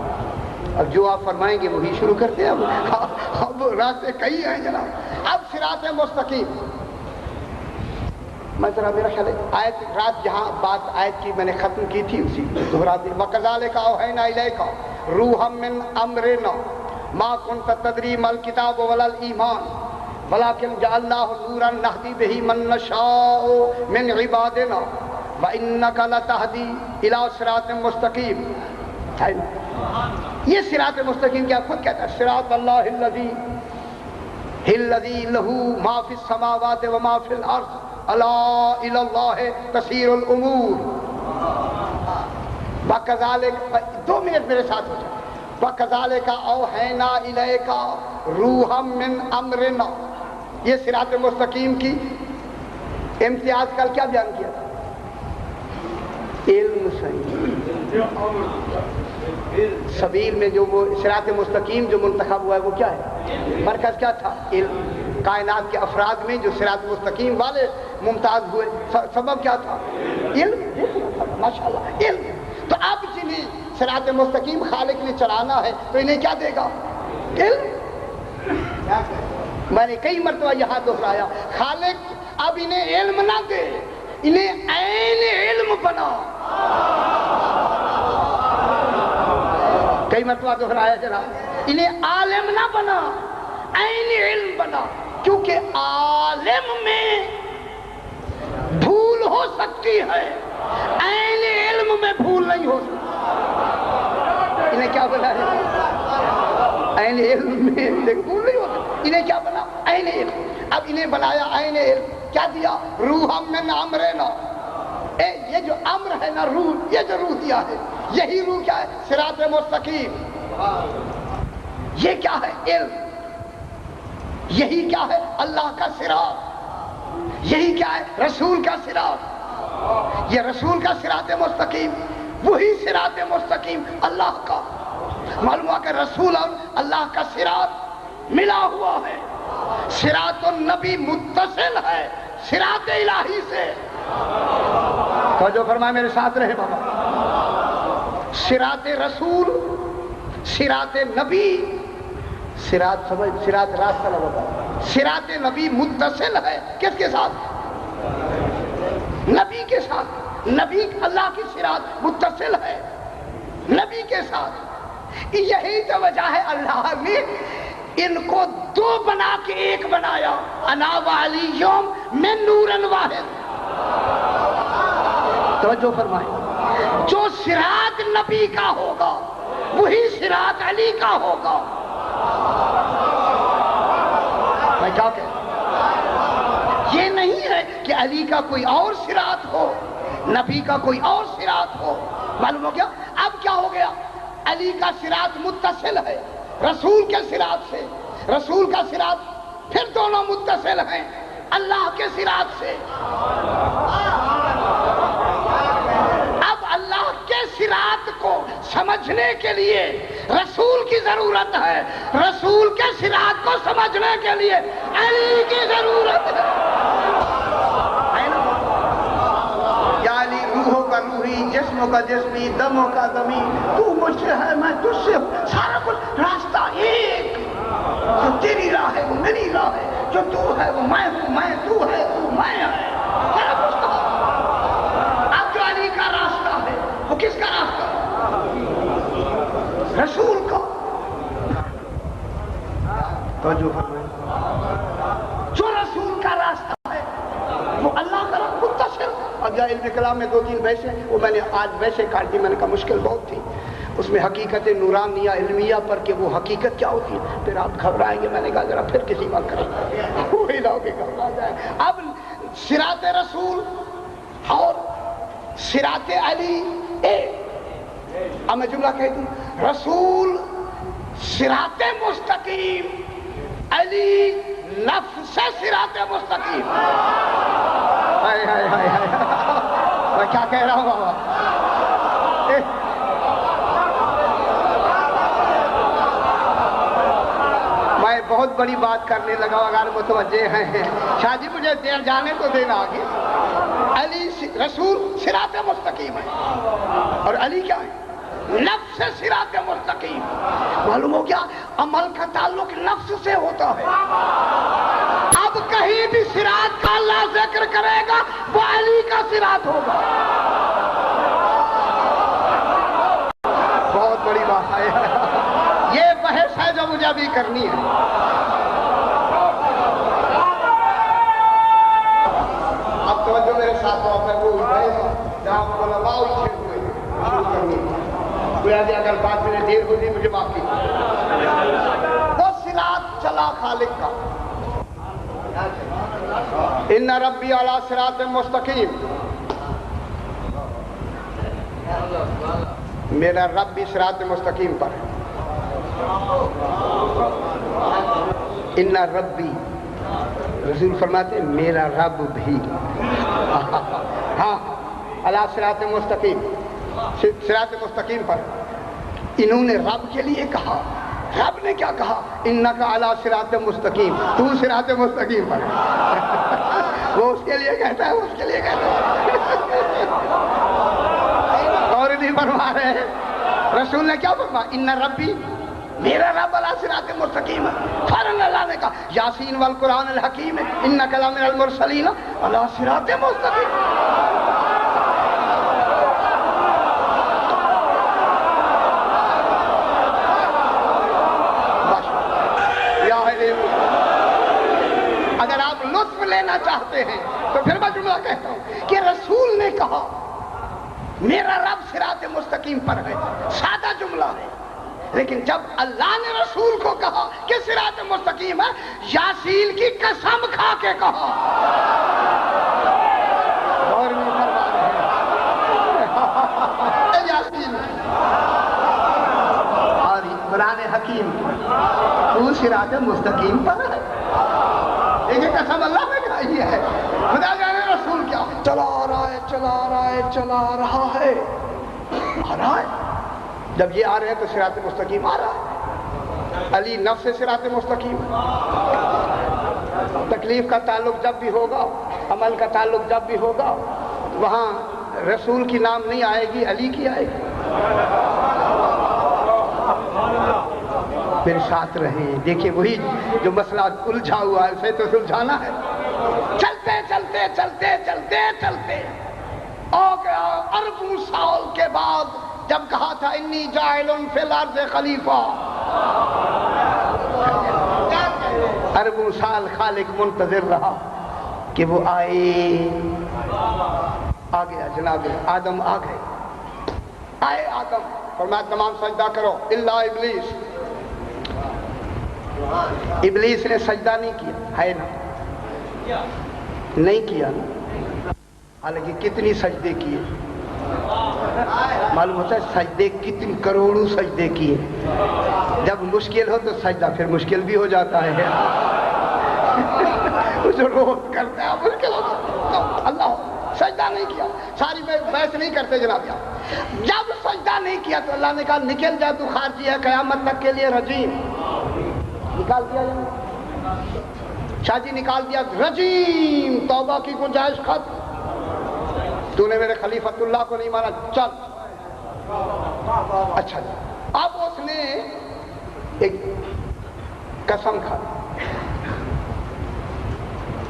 اب جو آپ فرمائیں گے وہی شروع کرتے ہیں. اب راستے کئی ہیں جناب. اب صراط مستقیم میں ذرا میرا خیال ہے آیت رات جہاں بات آیت کی میں نے ختم کی تھی اسی دہرا دی. وَكَذَلِكَ أَوْحَيْنَا إِلَيْكَ رُوحًا مِّنْ أَمْرِنَا مَا كُنْتَ تَدْرِي مَا الْكِتَابُ وَلَا الْإِيمَانُ وَلَكِنْ جَعَلْنَاهُ نُورًا نَهْدِي بِهِ مَن نَّشَاءُ مِنْ عِبَادِنَا وَإِنَّكَ لَتَهْدِي إِلَىٰ صِرَاطٍ مُّسْتَقِيمٍ. یہ صراط مستقیم کیا خود کہتا ہے؟ صراط اللہ الذی لہ ما فی السماوات و ما فی الارض الا الی اللہ تسیر الامور. وَكَذَلِكَ 2 منٹ میرے ساتھ ہو جائے. وَكَذَلِكَ أَوْحَيْنَا إِلَيْكَ روحم من امرنا. یہ صراط مستقیم کی امتیاز کل کیا بیان کیا تھا؟ علم صحیح. سبیل میں جو وہ صراط مستقیم جو منتخب ہوا ہے وہ کیا ہے؟ مرکز کیا تھا؟ علم. کائنات کے افراد میں جو صراط مستقیم والے ممتاز ہوئے سبب کیا تھا؟ علم. ماشاءاللہ علم. تو اب جنہیں صراط مستقیم خالق نے چلانا ہے تو انہیں کیا دے گا؟ علم. میں نے کئی مرتبہ یہاں دہرایا خالق اب انہیں علم نہ دے، انہیں عین علم بنا. کئی مرتبہ دہرایا جناب، انہیں عالم نہ بنا، عین علم بنا. کیونکہ عالم میں بھول ہو سکتی ہے، عین علم میں بھول نہیں ہو سکتی. انہیں کیا بنا ہے؟ عین علم میں بھول نہیں ہو سکتی. انہیں کیا بنا؟ عین علم. اب انہیں بنایا عین علم. کیا دیا؟ روح من امرنا. یہ جو امر ہے نا، روح، یہ جو روح دیا ہے، یہی روح کیا ہے؟ صراط مستقیم. یہ کیا ہے؟ علم. یہی کیا ہے؟ اللہ کا صراط. یہی کیا ہے؟ رسول کا صراط. یہ رسول کا صراط مستقیم، وہی صراط مستقیم اللہ کا. معلوم ہوا کہ رسول اور اللہ کا صراط ملا ہوا ہے. صراط النبی متصل ہے صراط الہی سے. توجہ فرمائے، میرے ساتھ رہے بابا. صراط رسول، صراط نبی، صراط سمجھ، صراط راستہ نہ بابا. صراط نبی متصل ہے کس کے ساتھ؟ نبی کے ساتھ. نبی اللہ کی صراط متصل ہے نبی کے ساتھ. یہی تو وجہ ہے اللہ نے ان کو دو بنا کے ایک بنایا. انا وعلیہم من نور واحد. توجہ فرمائیں، جو صراط نبی کا ہوگا وہی صراط علی کا ہوگا. میں کیا کہوں؟ یہ نہیں ہے کہ علی کا کوئی اور صراط ہو، نبی کا کوئی اور صراط ہو. معلوم ہو گیا؟ اب کیا ہو گیا؟ علی کا صراط متصل ہے رسول کے صراط سے، رسول کا صراط پھر دونوں متصل ہیں اللہ کے صراط سے. اب اللہ کے صراط کو سمجھنے کے لیے رسول کی ضرورت ہے، رسول کے صراط کو سمجھنے کے لیے علی کی ضرورت ہے. یا علی روحوں کا روحی، جسموں کا جسمی، دموں کا دمی، تو مجھ سے ہے میں تجھ سے ہوں. سارا کچھ راستہ ایک. جو تیری راہ ہے وہ میری راہ ہے، جو تو ہے وہ میں ہوں، میں تو ہے تو میں ہے. سارا کچھ کہا. اب جو علی کا راستہ ہے وہ کس کا راستہ ہے؟ رسول کا. توجہ فرمائیں، جو رسول کا راستہ ہے وہ اللہ کا راستہ متصل. اب یا علم کلام میں دو تین بحثیں وہ میں نے آج ویسے کاٹ دی. میں نے کہا مشکل بہت تھی اس میں حقیقت نورانیہ علمیہ پر کہ وہ حقیقت کیا ہوتی ہے. پھر آپ گھبرائیں گے. میں نے کہا ذرا پھر کسی بات کریں وہی لاؤ کے گھبرا جائے. اب صراط رسول اور صراط علی ایک. اب میں جملہ کہہ دوں، رسول صراط مستقیم، علی نفس صراط مستقیم. ہائے ہائے ہائے ہائے، میں کیا کہہ رہا ہوں بابا. میں بہت بڑی بات کرنے لگا، اگر متوجہ ہیں شاہ جی مجھے دیر جانے تو دینا آگے. علی رسول صراط مستقیم ہے اور علی کیا ہے؟ نفس صراط مستقیم. معلوم ہو گیا عمل کا تعلق نفس سے ہوتا ہے. اب کہیں بھی صراط کا اللہ ذکر کرے گا وہ علی کا صراط ہوگا. بہت بڑی بات ہے. یہ بحث ہے جو مجھے ابھی کرنی ہے. اب توجہ میرے ساتھ وہ بحث جہاں علماء اٹھے ہوئے شروع کرنی ہے. اگر بات میں دیر ہو گئی مجھے معاف کیجیے. وہ صراط چلا خالق کا. ان ربی علی صراط مستقیم. میرا رب بھی صراط مستقیم پر ہے. ان ربی، رسول فرماتے ہیں میرا رب بھی، ہاں علی صراط مستقیم، صراط مستقیم پر. انہوں نے رب کے لیے کہا، رب نے کیا کہا؟ انک علی صراط مستقیم، تو صراط مستقیم پر. وہ اس کے لیے کہتا ہے، اس کے لیے کہتا ہے. اور نہیں فرما رہے ہیں رسول نے کیا فرمایا؟ ان ربی، میرا رب علی صراط مستقیم ہے. فوراً اللہ نے کہا یاسین والقرآن الحکیم انک لمن المرسلین علی صراط مستقیم. اگر آپ لطف لینا چاہتے ہیں تو پھر میں جملہ کہتا ہوں کہ رسول نے کہا میرا رب صراط مستقیم پر ہے، سادہ جملہ ہے، لیکن جب اللہ نے رسول کو کہا کہ صراط مستقیم ہے، یاسین کی قسم کھا کے کہا. اور نہیں فرما رہے یاسین اور قرآن حکیم تو صراط مستقیم پر ہے. ایک قسم اللہ نے کھائی ہے. خدا جانے رسول کیا چلا رہا ہے، چلا رہا ہے، چلا رہا ہے، آ رہا ہے. جب یہ آ رہے ہیں تو صراط مستقیم آ رہا ہے. علی نفس صراط مستقیم. تکلیف کا تعلق جب بھی ہوگا، عمل کا تعلق جب بھی ہوگا، وہاں رسول کی نام نہیں آئے گی، علی کی آئے گی. پھر ساتھ رہیں. دیکھیں وہی جو مسئلہ الجھا ہوا ہے اسے تو سلجھانا ہے. چلتے چلتے چلتے چلتے چلتے آ گیا اربوں سال کے بعد جب کہا تھا انی جاعل فی الارض خلیفہ. اربوں سال خالق منتظر رہا کہ وہ آئے. آ گیا جناب آدم، آ گئے. آئے آدم، فرمایا تمام سجدہ کرو الا ابلیس. ابلیس نے سجدہ نہیں کیا ہے نا، نہیں کیا نا. حالانکہ کتنی سجدے کیے معلوم ہوتا ہے، سجدے کتنی کروڑوں سجدے کیے. جب مشکل ہو تو سجدہ پھر مشکل بھی ہو جاتا ہے. جو روز کرتے ہیں مشکل ہوتا ہے. اللہ سجدہ نہیں کیا. ساری بحث نہیں کرتے جناب. جب سجدہ نہیں کیا تو اللہ نے کہا نکل جا تو خارجی ہے قیامت تک کے لیے رجیم. نکال دیا شاہ جی، نکال دیا رجیم. توبہ کی گنجائش ختم. تو نے میرے خلیفۃ اللہ کو نہیں مانا، چل. اچھا جی. اب اس نے ایک قسم کھا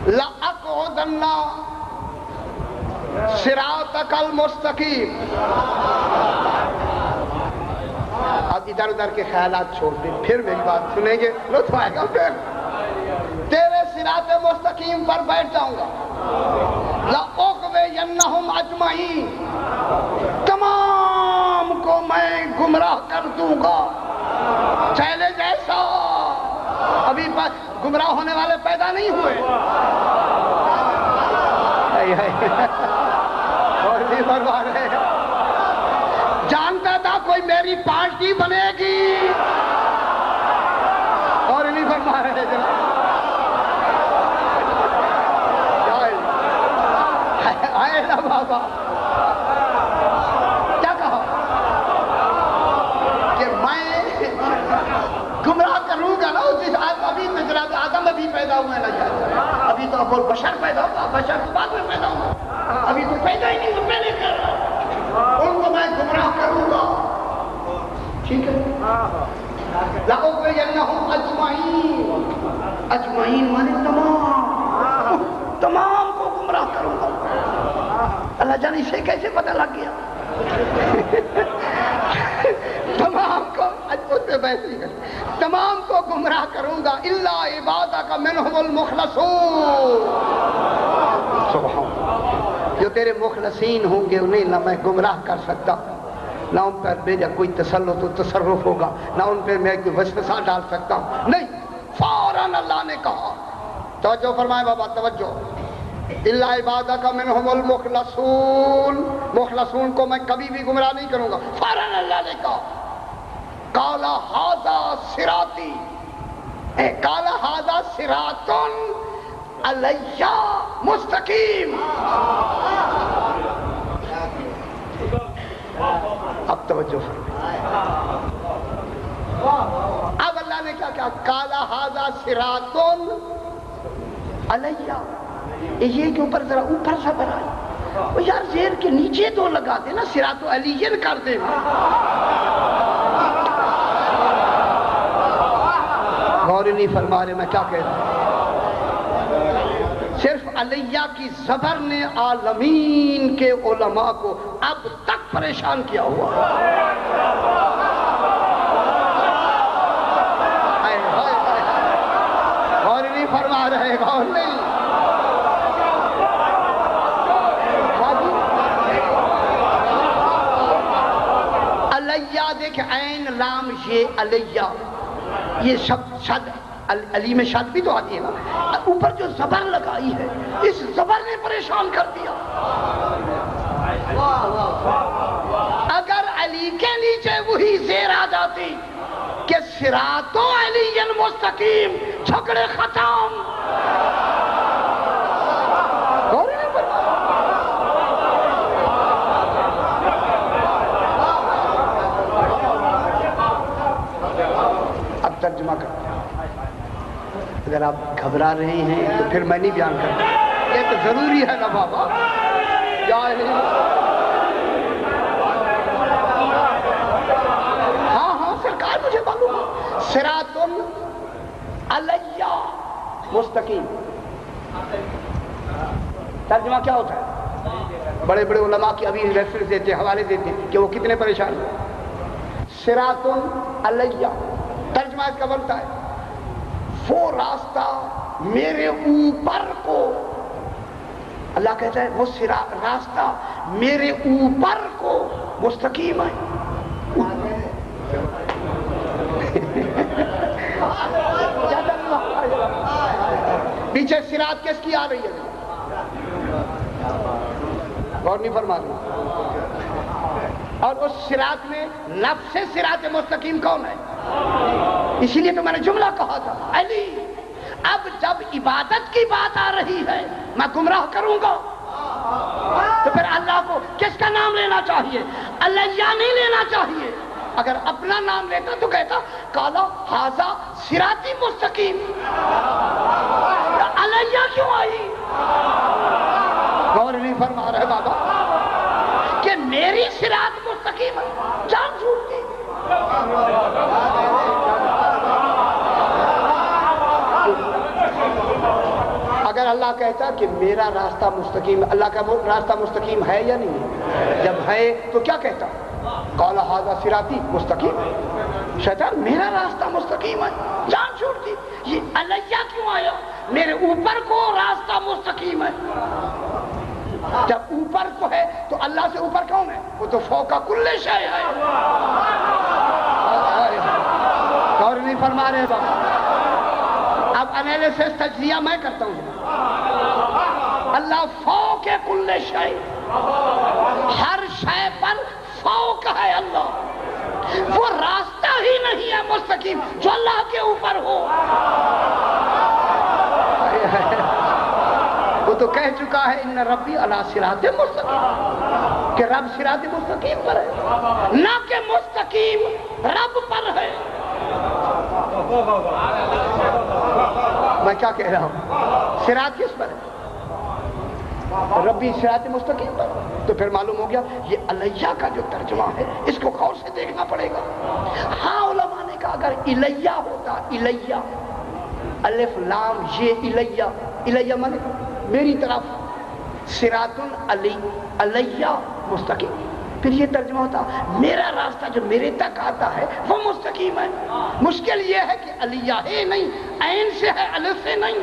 لَأَقْعُدَنَّ صِرَاطَكَ الْمُسْتَقِيمَ. اب ادھر ادھر کے خیالات چھوڑ دیں، پھر میری بات سنیں گے لطف آئے گا. پھر تیرے صراط مستقیم پر بیٹھ جاؤں گا. لَأُغْوِيَنَّهُمْ أَجْمَعِينَ، تمام کو میں گمراہ کر دوں گا. چیلنج ایسا، ابھی گمراہ ہونے والے پیدا نہیں ہوئے. اور بھی فرما رہے ہیں جانتا تھا کوئی میری پارٹی بنے گی. اور نہیں فرما رہے جناب. آئے نا بابا، کیا کہا کہ میں گمراہ کروں گا نا. ابھی تو جناب آدم ابھی پیدا ہوئے نا جائے. ابھی تو اب بشر پیدا ہوا، بشر تو بعد میں پیدا ہوا. ابھی تو پیدا ہی نہیں تو پہلے کر رہا. ان کو میں گمراہ کروں گا. ٹھیک ہے. لَأُغْوِيَنَّهُمْ أَجْمَعِينَ. اجمعین مانے تمام، تمام کو گمراہ کروں گا. اللہ جانے اسے کیسے پتہ لگ گیا. تمام کو تمام کو گمراہ کروں گا الا عبادک منہم المخلصون. سبحان. جو تیرے مخلصین ہوں گے انہیں نہ میں گمراہ کر سکتا، نہ ان پر میرا کوئی تسلط و تصرف ہوگا، نہ ان پر میں کوئی وسوسہ ڈال سکتا ہوں. نہیں، فوراً اللہ نے کہا. توجہ فرمائے بابا، توجہ. الا عبادک منہم المخلصون. مخلصون کو میں کبھی بھی گمراہ نہیں کروں گا. فوراً اللہ نے کہا. قال ھذا صراطی، قال ھذا صراط علی مستقیم۔ اب توجہ فرمائیں، اب اللہ نے کیا کہا؟ قال ھذا صراط علی، یہ کے اوپر ذرا اوپر سے بنائے، وہ یار زیر کے نیچے تو لگا دے نا، صراط علی کر دے۔ غور نہیں فرما رہے میں کیا کہہ رہا ہوں؟ صرف علیہ کی زبر نے عالمین کے علماء کو اب تک پریشان کیا ہوا۔ غور نہیں فرما رہے، غور نہیں۔ علیہ دیکھ، عین لام یہ علیہ، یہ شد علی میں شد بھی تو آتی ہے نا، اوپر جو زبر لگائی ہے اس زبر نے پریشان کر دیا۔ اگر علی کے نیچے وہی زیر آ جاتی کہ صراط علی مستقیم، جھگڑے ختم۔ اب ترجمہ کرتے ہیں، اگر آپ گھبرا رہے ہیں تو پھر میں نہیں بیان کرتا، یہ تو ضروری ہے نا بابا، کیا ہے؟ ہاں سرکار مجھے معلوم ہے، صراط علی مستقیم۔ ترجمہ کیا ہوتا ہے؟ بڑے بڑے علماء کی ابھی ریفرنس دیتے ہیں، حوالے دیتے ہیں کہ وہ کتنے پریشان ہیں۔ صراط علی ترجمہ اس کا بنتا ہے وہ راستہ میرے اوپر کو، اللہ کہتا ہے وہ راستہ میرے اوپر کو مستقیم ہے۔ پیچھے صراط کس کی آ رہی ہے؟ غور نہیں فرما رہے؟ اور اس صراط میں لفظ صراط مستقیم کون ہے؟ اسی لیے تو میں نے جملہ کہا تھا، علی۔ اب جب عبادت کی بات آ رہی ہے میں گمراہ کروں گا تو پھر اللہ کو کس کا نام لینا چاہیے؟ علیہ نہیں لینا چاہیے۔ اگر اپنا نام لیتا تو کہتا قال ھذا صراطی مستقیم، علیہ کیوں آئی؟ غور نہیں فرما رہے بابا کہ میری صراط مستقیم ہے، جان چھوٹ گئی۔ اگر اللہ کہتا کہ میرا راستہ مستقیم، اللہ کا راستہ مستقیم ہے یا نہیں؟ جب ہے تو کیا کہتا؟ قال ھذا صراطی مستقیم، شیطان میرا راستہ مستقیم ہے، جان چھوٹ گئی۔ یہ علیہ کیوں آیا؟ میرے اوپر کو راستہ مستقیم ہے۔ جب اوپر کو ہے تو اللہ سے اوپر کون ہے؟ وہ تو فوق کل شے ہے۔ غور نہیں فرما رہے بابا؟ اب انالیسس تجزیہ میں کرتا ہوں۔ اللہ فوق کل شے، ہر شے پر فوق ہے اللہ۔ وہ راستہ ہی نہیں ہے مستقیم جو اللہ کے اوپر ہو۔ وہ تو کہہ چکا ہے ان ربی علی صراط مستقیم، کہ رب صراط مستقیم پر ہے، نہ کہ مستقیم رب پر ہے۔ میں کیا کہہ رہا ہوں؟ صراط کس پر ہے؟ ربی صراط مستقیم پر۔ تو پھر معلوم ہو گیا یہ علیہ کا جو ترجمہ ہے اس کو غور سے دیکھنا پڑے گا۔ ہاں علماء نے کہا اگر الیہ ہوتا، الیہ الف لام یہ الیہ، الیہ مانے میری طرف، صراط علی علیہ مستقیم، پھر یہ ترجمہ ہوتا میرا راستہ جو میرے تک آتا ہے وہ مستقیم ہے۔ مشکل یہ ہے کہ علیہ ہے نہیں، عین سے ہے، الف سے نہیں۔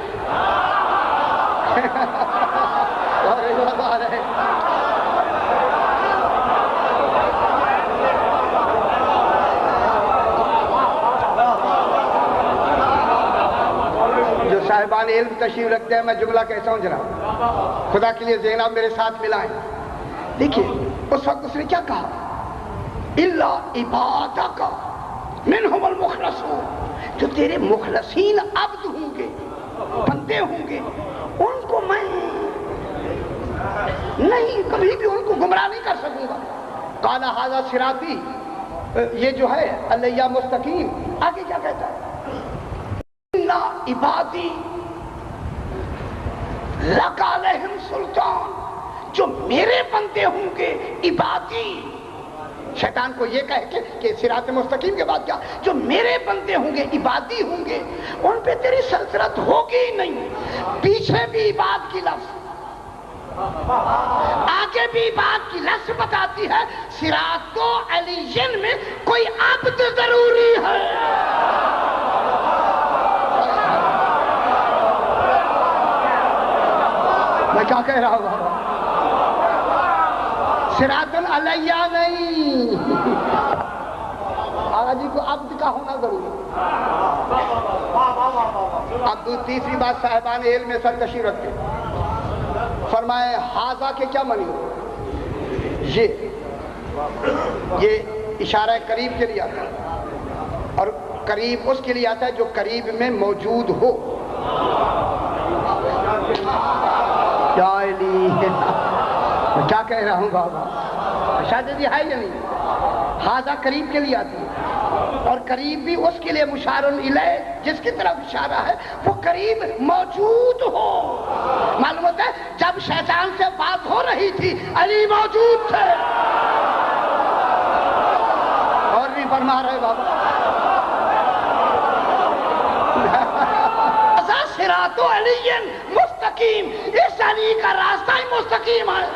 جو صاحبان علم تشریف رکھتے ہیں، میں جملہ کہتا ہوں جناب، خدا کے لیے ذہن آپ میرے ساتھ ملائیں۔ دیکھیے اس وقت اس نے کیا کہا؟ الا عبادک منہم المخلصون، جو تیرے مخلصین عبد ہوں گے، بندے ہوں گے، ان کو میں نہیں کبھی بھی ان کو گمراہ نہیں کر سکوں گا۔ قال ھذا صراطی، یہ جو ہے علیہ مستقیم، آگے کیا کہتا ہے؟ ان عبادی لک علیہم سلطان، جو میرے بندے ہوں گے عبادی، شیطان کو یہ کہہ کہ صراط مستقیم کے بعد کیا، جو میرے بندے ہوں گے عبادی ہوں گے، ان پہ تیری سلطنت ہوگی ہی نہیں۔ پیچھے بھی عباد کی لفظ، آگے بھی عباد کی لفظ بتاتی ہے صراط و علیین میں کوئی عبد ضروری ہے۔ میں کیا کہہ رہا ہوں؟ صراط علیہ نہیں، آقا جی کو عبد کا ہونا ضروری ہے۔ اب تیسری بات صاحبان علم میں سرکشی رکھتے، فرمائے ھذا کے کیا معنی ہو؟ یہ اشارہ قریب کے لیے آتا ہے، اور قریب اس کے لیے آتا ہے جو قریب میں موجود ہو۔ کیا کہہ رہا ہوں بابا؟ شاید یہ ہے یا نہیں؟ ھذا قریب کے لیے آتی ہے، اور قریب بھی اس کے لیے مشار الیہ، جس کی طرف اشارہ ہے وہ قریب موجود ہو۔ معلوم ہوتا ہے جب شیطان سے بات ہو رہی تھی علی موجود تھے، اور بھی فرما رہے بابا صراط علی مستقیم، اس علی کا راستہ ہی مستقیم ہے۔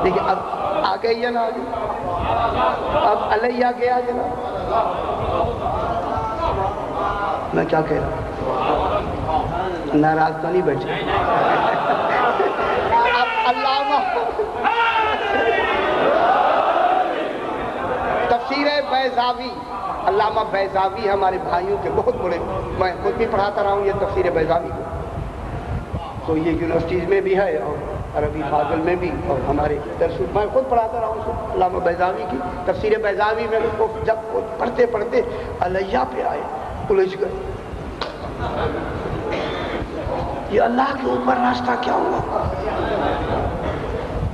دیکھیں اب آگے یا نہ آگے، اب علیہ گیا یا نہ؟ میں کیا کہہ رہا ہوں؟ ناراض تو نہیں بیٹھے؟ اب علامہ تفسیر بیضاوی، علامہ بیضاوی ہمارے بھائیوں کے بہت بڑے، میں خود بھی پڑھاتا رہا ہوں یہ تفسیر بیضاوی کو، تو یہ یونیورسٹیز میں بھی ہے اور عربی فاضل میں بھی، اور ہمارے درس میں خود پڑھاتا رہا ہوں علامہ بیضاوی کی تفسیر بیضاوی میں۔ اس کو جب پڑھتے پڑھتے علیہ پہ آئے، الجھ گئے، یہ اللہ کے اوپر راستہ کیا ہوا؟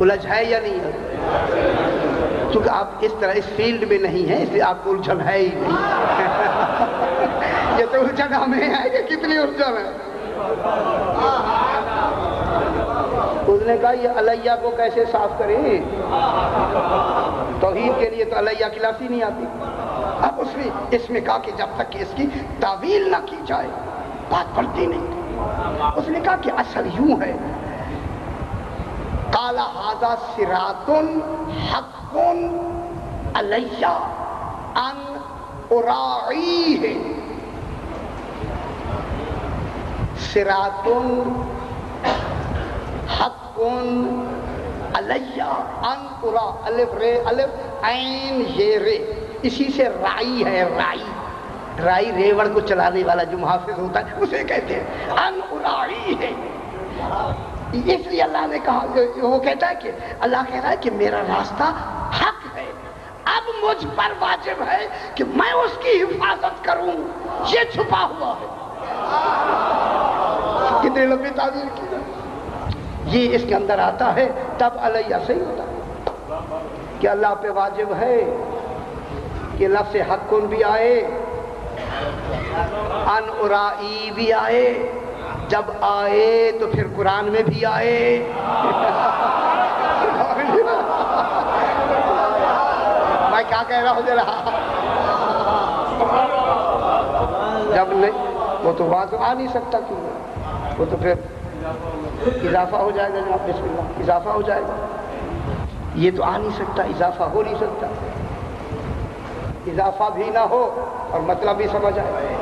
الجھ ہے یا نہیں ہے؟ کیونکہ آپ اس طرح اس فیلڈ میں نہیں ہیں، اس لیے آپ کو الجھن ہے ہی نہیں۔ یہ تو الجھن ہمیں ہے کہ کتنی الجھن ہے۔ اس نے کہا یہ علیہ کو کیسے صاف کریں؟ توحید کے لیے تو علیہ کی لفظ ہی نہیں آتی۔ اب اس میں کہا کہ جب تک کہ اس کی تعویل نہ کی جائے بات بڑھتی نہیں۔ اس نے کہا کہ اصل یوں ہے، قال ھذا صراط حق علیہ ان اراعیہ، صراط حق علیہ ان ارا، الف رے الف عین یہ رے، اسی سے رائی ہے، رائی ریوڑ کو چلانے والا جو محافظ ہوتا ہے اسے کہتے ہیں، ان اراعی ہے۔ اس لیے اللہ نے کہا، وہ کہتا ہے کہ اللہ کہہ رہا ہے کہ میرا راستہ حق ہے، اب مجھ پر واجب ہے کہ میں اس کی حفاظت کروں، یہ چھپا ہوا ہے۔ کتنے لمبی تعبیر کی، یہ اس کے اندر آتا ہے تب علیہ صحیح ہوتا ہے کہ اللہ پہ واجب ہے کہ لفظ حق بھی آئے، ان ارائی بھی آئے، جب آئے تو پھر قرآن میں بھی آئے۔ میں کیا کہہ رہا ہوں ذرا؟ جب نہیں وہ تو وہاں تو آ نہیں سکتا، کیوں؟ وہ تو پھر اضافہ ہو جائے گا جناب، بسم اللہ، اضافہ ہو جائے گا۔ یہ تو آ نہیں سکتا، اضافہ ہو نہیں سکتا، اضافہ بھی نہ ہو اور مطلب بھی سمجھ آئے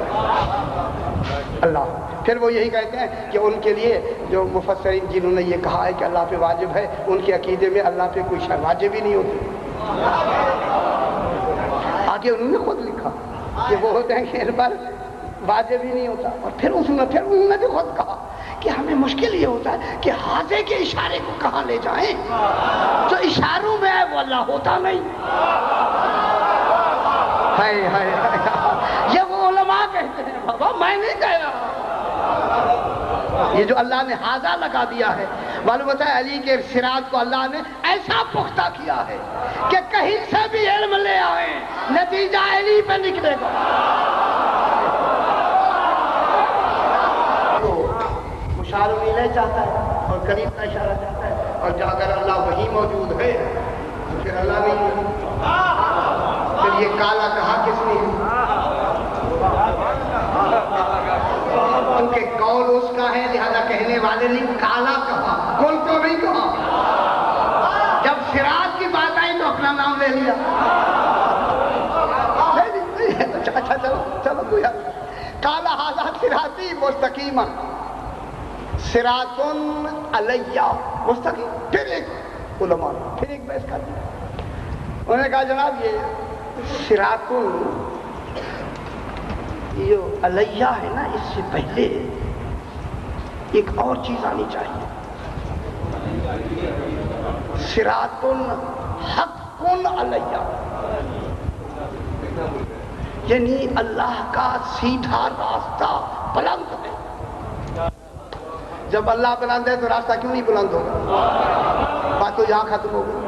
اللہ۔ پھر وہ یہی کہتے ہیں کہ ان کے لیے جو مفسرین جنہوں نے یہ کہا ہے کہ اللہ پہ واجب ہے، ان کے عقیدے میں اللہ پہ کوئی شے واجب ہی نہیں ہوتی۔ آگے انہوں نے خود لکھا کہ وہ ہوتے ہیں کہ ان پر واجب ہی نہیں ہوتا، اور پھر انہوں نے بھی خود کہا کہ ہمیں مشکل یہ ہوتا ہے کہ حاضر کے اشارے کو کہاں لے جائیں، جو اشاروں میں ہے وہ اللہ ہوتا نہیں۔ ہائے ہائے یہ وہ علماء کہتے ہیں بابا، میں نہیں کہہ رہا۔ یہ جو اللہ نے حاضہ لگا دیا ہے، معلوم ہوتا ہے علی کے صراط کو اللہ نے ایسا پختہ کیا ہے کہ کہیں سے بھی علم لے آئیں نتیجہ علی پہ نکلے گا۔ تو مشار الیہ چاہتا ہے اور قریب کا اشارہ چاہتا ہے، اور جا کر اللہ وہی موجود ہے تو پھر اللہ نہیں ہے۔ پھر یہ کالا کہا کس نے؟ کیونکہ قول اس کا ہے، لہذا کہنے والے نے کالا کہا، کل تو نہیں کہا۔ جب صراط کی بات آئی تو اپنا نام لے لیا۔ اچھا چلو کوئی حل۔ کالا ھذا صراطی مستقیما صراط علیہ مستقیم۔ پھر ایک علماء پھر ایک بحث کر دی، انہوں نے کہا جناب یہ صراط جو علیہ ہے نا، اس سے پہلے ایک اور چیز آنی چاہیے، صراط حق علیہ، یعنی اللہ کا سیدھا راستہ بلند ہے۔ جب اللہ بلند ہے تو راستہ کیوں نہیں بلند ہوگا؟ بات تو یہاں ختم ہو گئی۔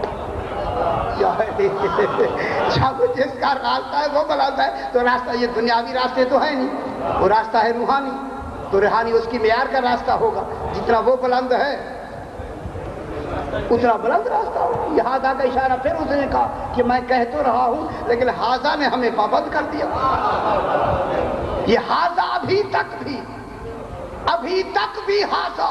جب جس کا راستہ ہے وہ بلند ہے تو راستہ، یہ دنیاوی راستے تو ہے نہیں، وہ راستہ ہے روحانی، تو روحانی اس کی معیار کا راستہ ہوگا، جتنا وہ بلند ہے اتنا بلند راستہ ہوگا۔ یہ ھذا کا اشارہ پھر اس نے کہا کہ میں کہہ تو رہا ہوں لیکن ھذا نے ہمیں پابند کر دیا۔ یہ ھذا ابھی تک بھی ھذا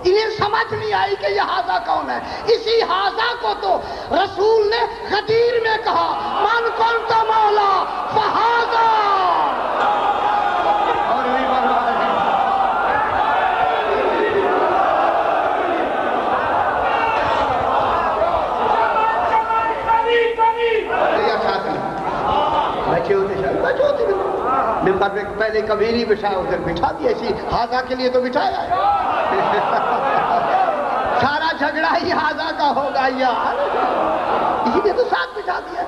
انہیں سمجھ نہیں آئی کہ یہ ھذا کون ہے۔ اسی ھذا کو تو رسول نے غدیر میں کہا، من کنت مولا فھذا۔ ممبر میں پہلے کبھی نہیں بٹھایا، ادھر بٹھا دیا، اسی ھذا کے لیے تو بٹھایا ہے۔ سارا جھگڑا ہی ھذا کا ہوگا یار، اسی لیے تو ساتھ بٹھا دیا۔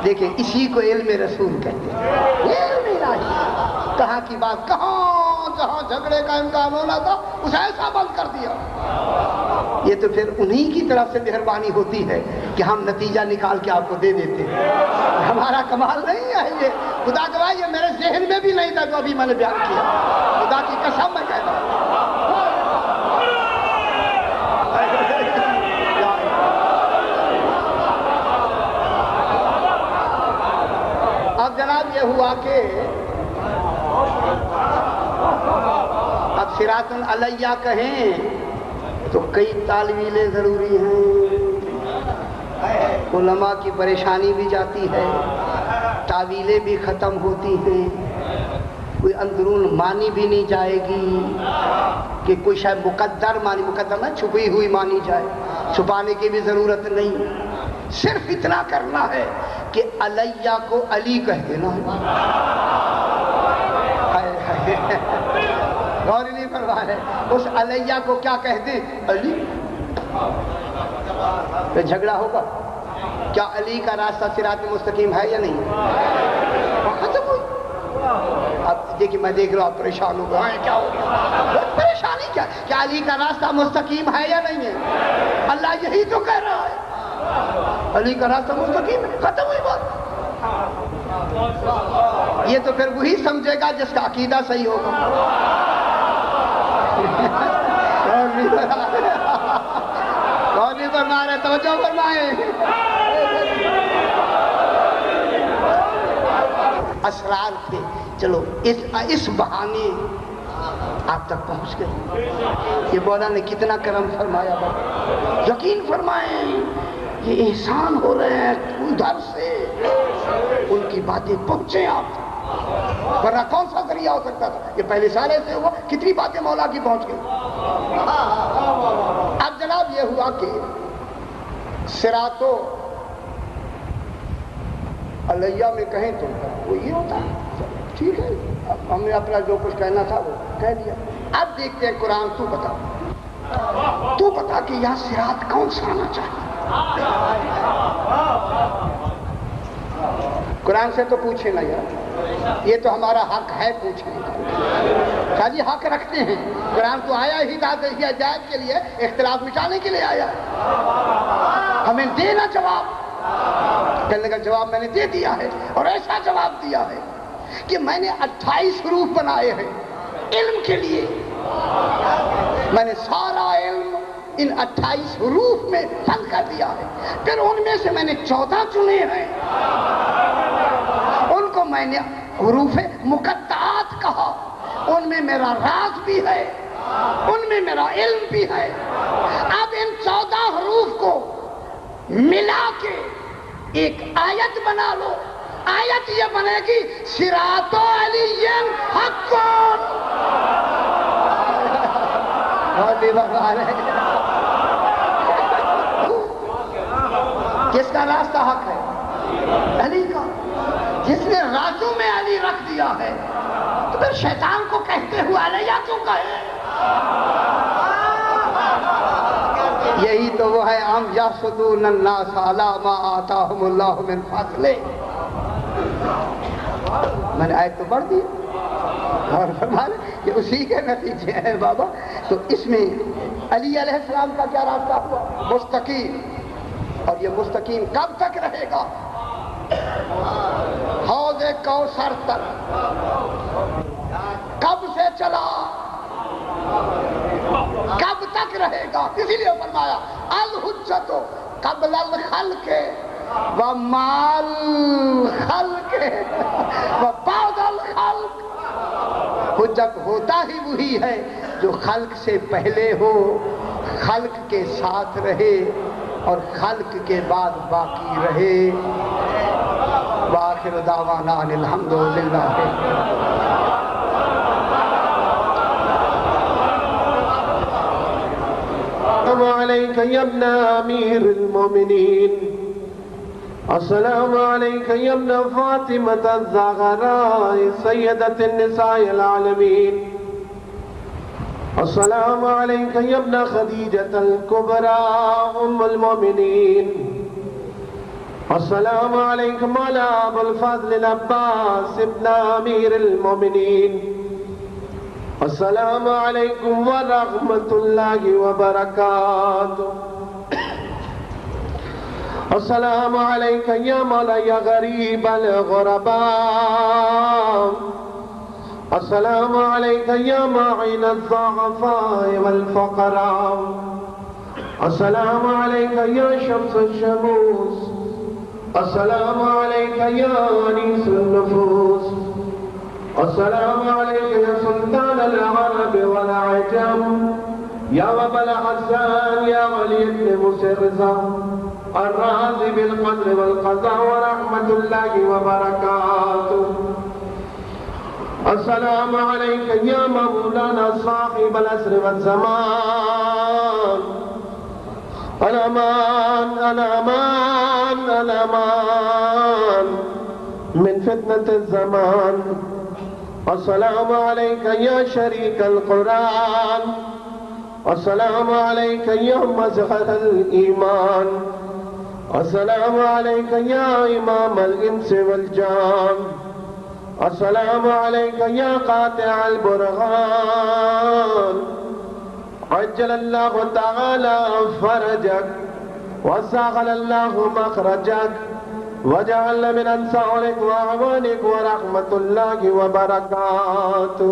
دیکھیں اسی کو علم رسول کہتے ہیں، علم الہی۔ کہاں کی بات، جہاں جھگڑے کا امکان ہونا تھا اسے ایسا بند کر دیا۔ یہ تو پھر انہی کی طرف سے مہربانی ہوتی ہے کہ ہم نتیجہ نکال کے آپ کو دے دیتے ہیں، ہمارا کمال نہیں ہے یہ۔ خدا گواہ یہ میرے ذہن میں بھی نہیں تھا جو ابھی میں نے بیان کیا، خدا کی قسم میں کہتا ہوں۔ اب جناب یہ ہوا کہ اب صراط علیہ کہیں تو کئی تعویلیں ضروری ہیں، علماء کی پریشانی بھی جاتی ہے، تعویلیں بھی ختم ہوتی ہیں، کوئی اندرون مانی بھی نہیں جائے گی کہ کوئی شاید مقدر مانی، مقدر نہ چھپی ہوئی مانی جائے، چھپانے کی بھی ضرورت نہیں، صرف اتنا کرنا ہے کہ علیہ کو علی کہہ دینا ہے۔ غور نہیں فرما ہے، اس علیہ کو کیا کہہ دیں؟ علی۔ پھر جھگڑا ہوگا، کیا علی کا راستہ صراط مستقیم ہے یا نہیں؟ ختم ہوئی۔ اب دیکھیں میں دیکھ رہا ہوں آپ پریشان ہو گئے، کیا ہو گیا؟ پریشانی کیا علی کا راستہ مستقیم ہے یا نہیں ہے؟ اللہ یہی تو کہہ رہا ہے، علی کا راستہ مستقیم ہے، ختم ہوئی بات۔ یہ تو پھر وہی سمجھے گا جس کا عقیدہ صحیح ہوگا۔ کون بھی فرما رہے، توجہ فرمائیں۔ اسرار تھے، چلو اس بہانے آپ تک پہنچ گئے۔ یہ مولا نے کتنا کرم فرمایا، یقین فرمائیں یہ احسان ہو رہے ہیں ادھر سے ان کی باتیں پہنچیں آپ تک، ورنہ کون سا ذریعہ ہو سکتا تھا؟ یہ پہلے سالے سے ہوا، کتنی باتیں مولا کی پہنچ گئی۔ اب جناب یہ ہوا کہ صراط علیہ میں کہیں تو وہ یہ ہوتا ہے، ٹھیک ہے، اب ہم نے اپنا جو کچھ کہنا تھا وہ کہہ دیا۔ اب دیکھتے ہیں قرآن، تو بتا کہ یہاں صراط کون سا آنا چاہیے؟ قرآن سے تو پوچھیں نا یار، یہ تو ہمارا حق ہے پوچھنے کا۔ شاہ جی حق رکھتے ہیں، قرآن تو آیا ہی ہدایت کے لیے، اختلاف مٹانے کے لیے آیا ہے، ہمیں دینا جواب۔ کہنے کا جواب میں نے دے دیا ہے، اور ایسا جواب دیا ہے کہ میں نے 28 حروف بنائے ہیں علم کے لیے، میں نے سارا علم ان 28 حروف میں حل کر دیا ہے، پھر ان میں سے میں نے 14 چنے ہیں، ان کو میں نے حروف مقطعات کہا، ان میں میرا راز بھی ہے، ان میں میرا علم بھی ہے۔ اب ان 14 حروف کو ملا کے ایک آیت بنا لو، آیت یہ بنے گی صراط علی حق۔ کس کا راستہ حق ہے؟ علی کا۔ جس نے رازوں میں علی رکھ دیا ہے تو پھر شیطان کو کہتے ہوئے علیہ کیوں کہے؟ یہی تو وہ ہے ام یحسدون الناس علی ما آتاہم اللہ من فضلہ۔ میں نے آیت تو پڑھ دی اور فرمایا کہ اسی کے نتیجے ہیں بابا۔ تو اس میں علی علیہ السلام کا کیا راستہ ہوا؟ مستقیم۔ اور یہ مستقیم کب تک رہے گا؟ حوض کوثر تک۔ کب سے چلا کب تک رہے گا؟ اسی لیے فرمایا الحجت قبل الخلق وما الخلق وبعد الخلق۔ حجت ہوتا ہی وہی ہے جو خلق سے پہلے ہو، خلق کے ساتھ رہے اور خلق کے بعد باقی رہے۔ وآخر دعوانا ان الحمدللہ۔ السلام علیک یا ابن امیر المومنین، السلام علیک یا ابن فاطمة الزہراء سیدۃ النساء العالمین، السلام علیک یا ابن خدیجۃ الکبریٰ ام المومنین، السلام علیک مولا ابو الفضل العباس ابن امیر المومنین، السلام علیکم ورحمۃ اللہ وبرکاتہ، السلام علیک یا مولا یا غریب الغرباء، السلام علیک یا معین الضعفاء والفقراء، السلام علیک یا شمس الشموس، السلام علیک یا انیس النفوس، السلام علیک یا سلطان العرب والعجم، یا ابا الحسن یا ولی ابن مسرزہ الراضی بالقدر والقضاء ورحمۃ اللہ وبرکاتہ، السلام علیک یا مولانا صاحب العصر والزمان، الامان الامان الامان من فتنة الزمان، السلام علیک یا شریک القرآن، السلام علیک یا مظہر الایمان، السلام علیک یا امام الانس والجان، السلام علیک یا قاطع البرهان، عجل اللہ تعالی فرجک وسهل اللہ مخرجک وجعل من انصارک واعوانک ورحمۃ اللہ وبرکاتہ۔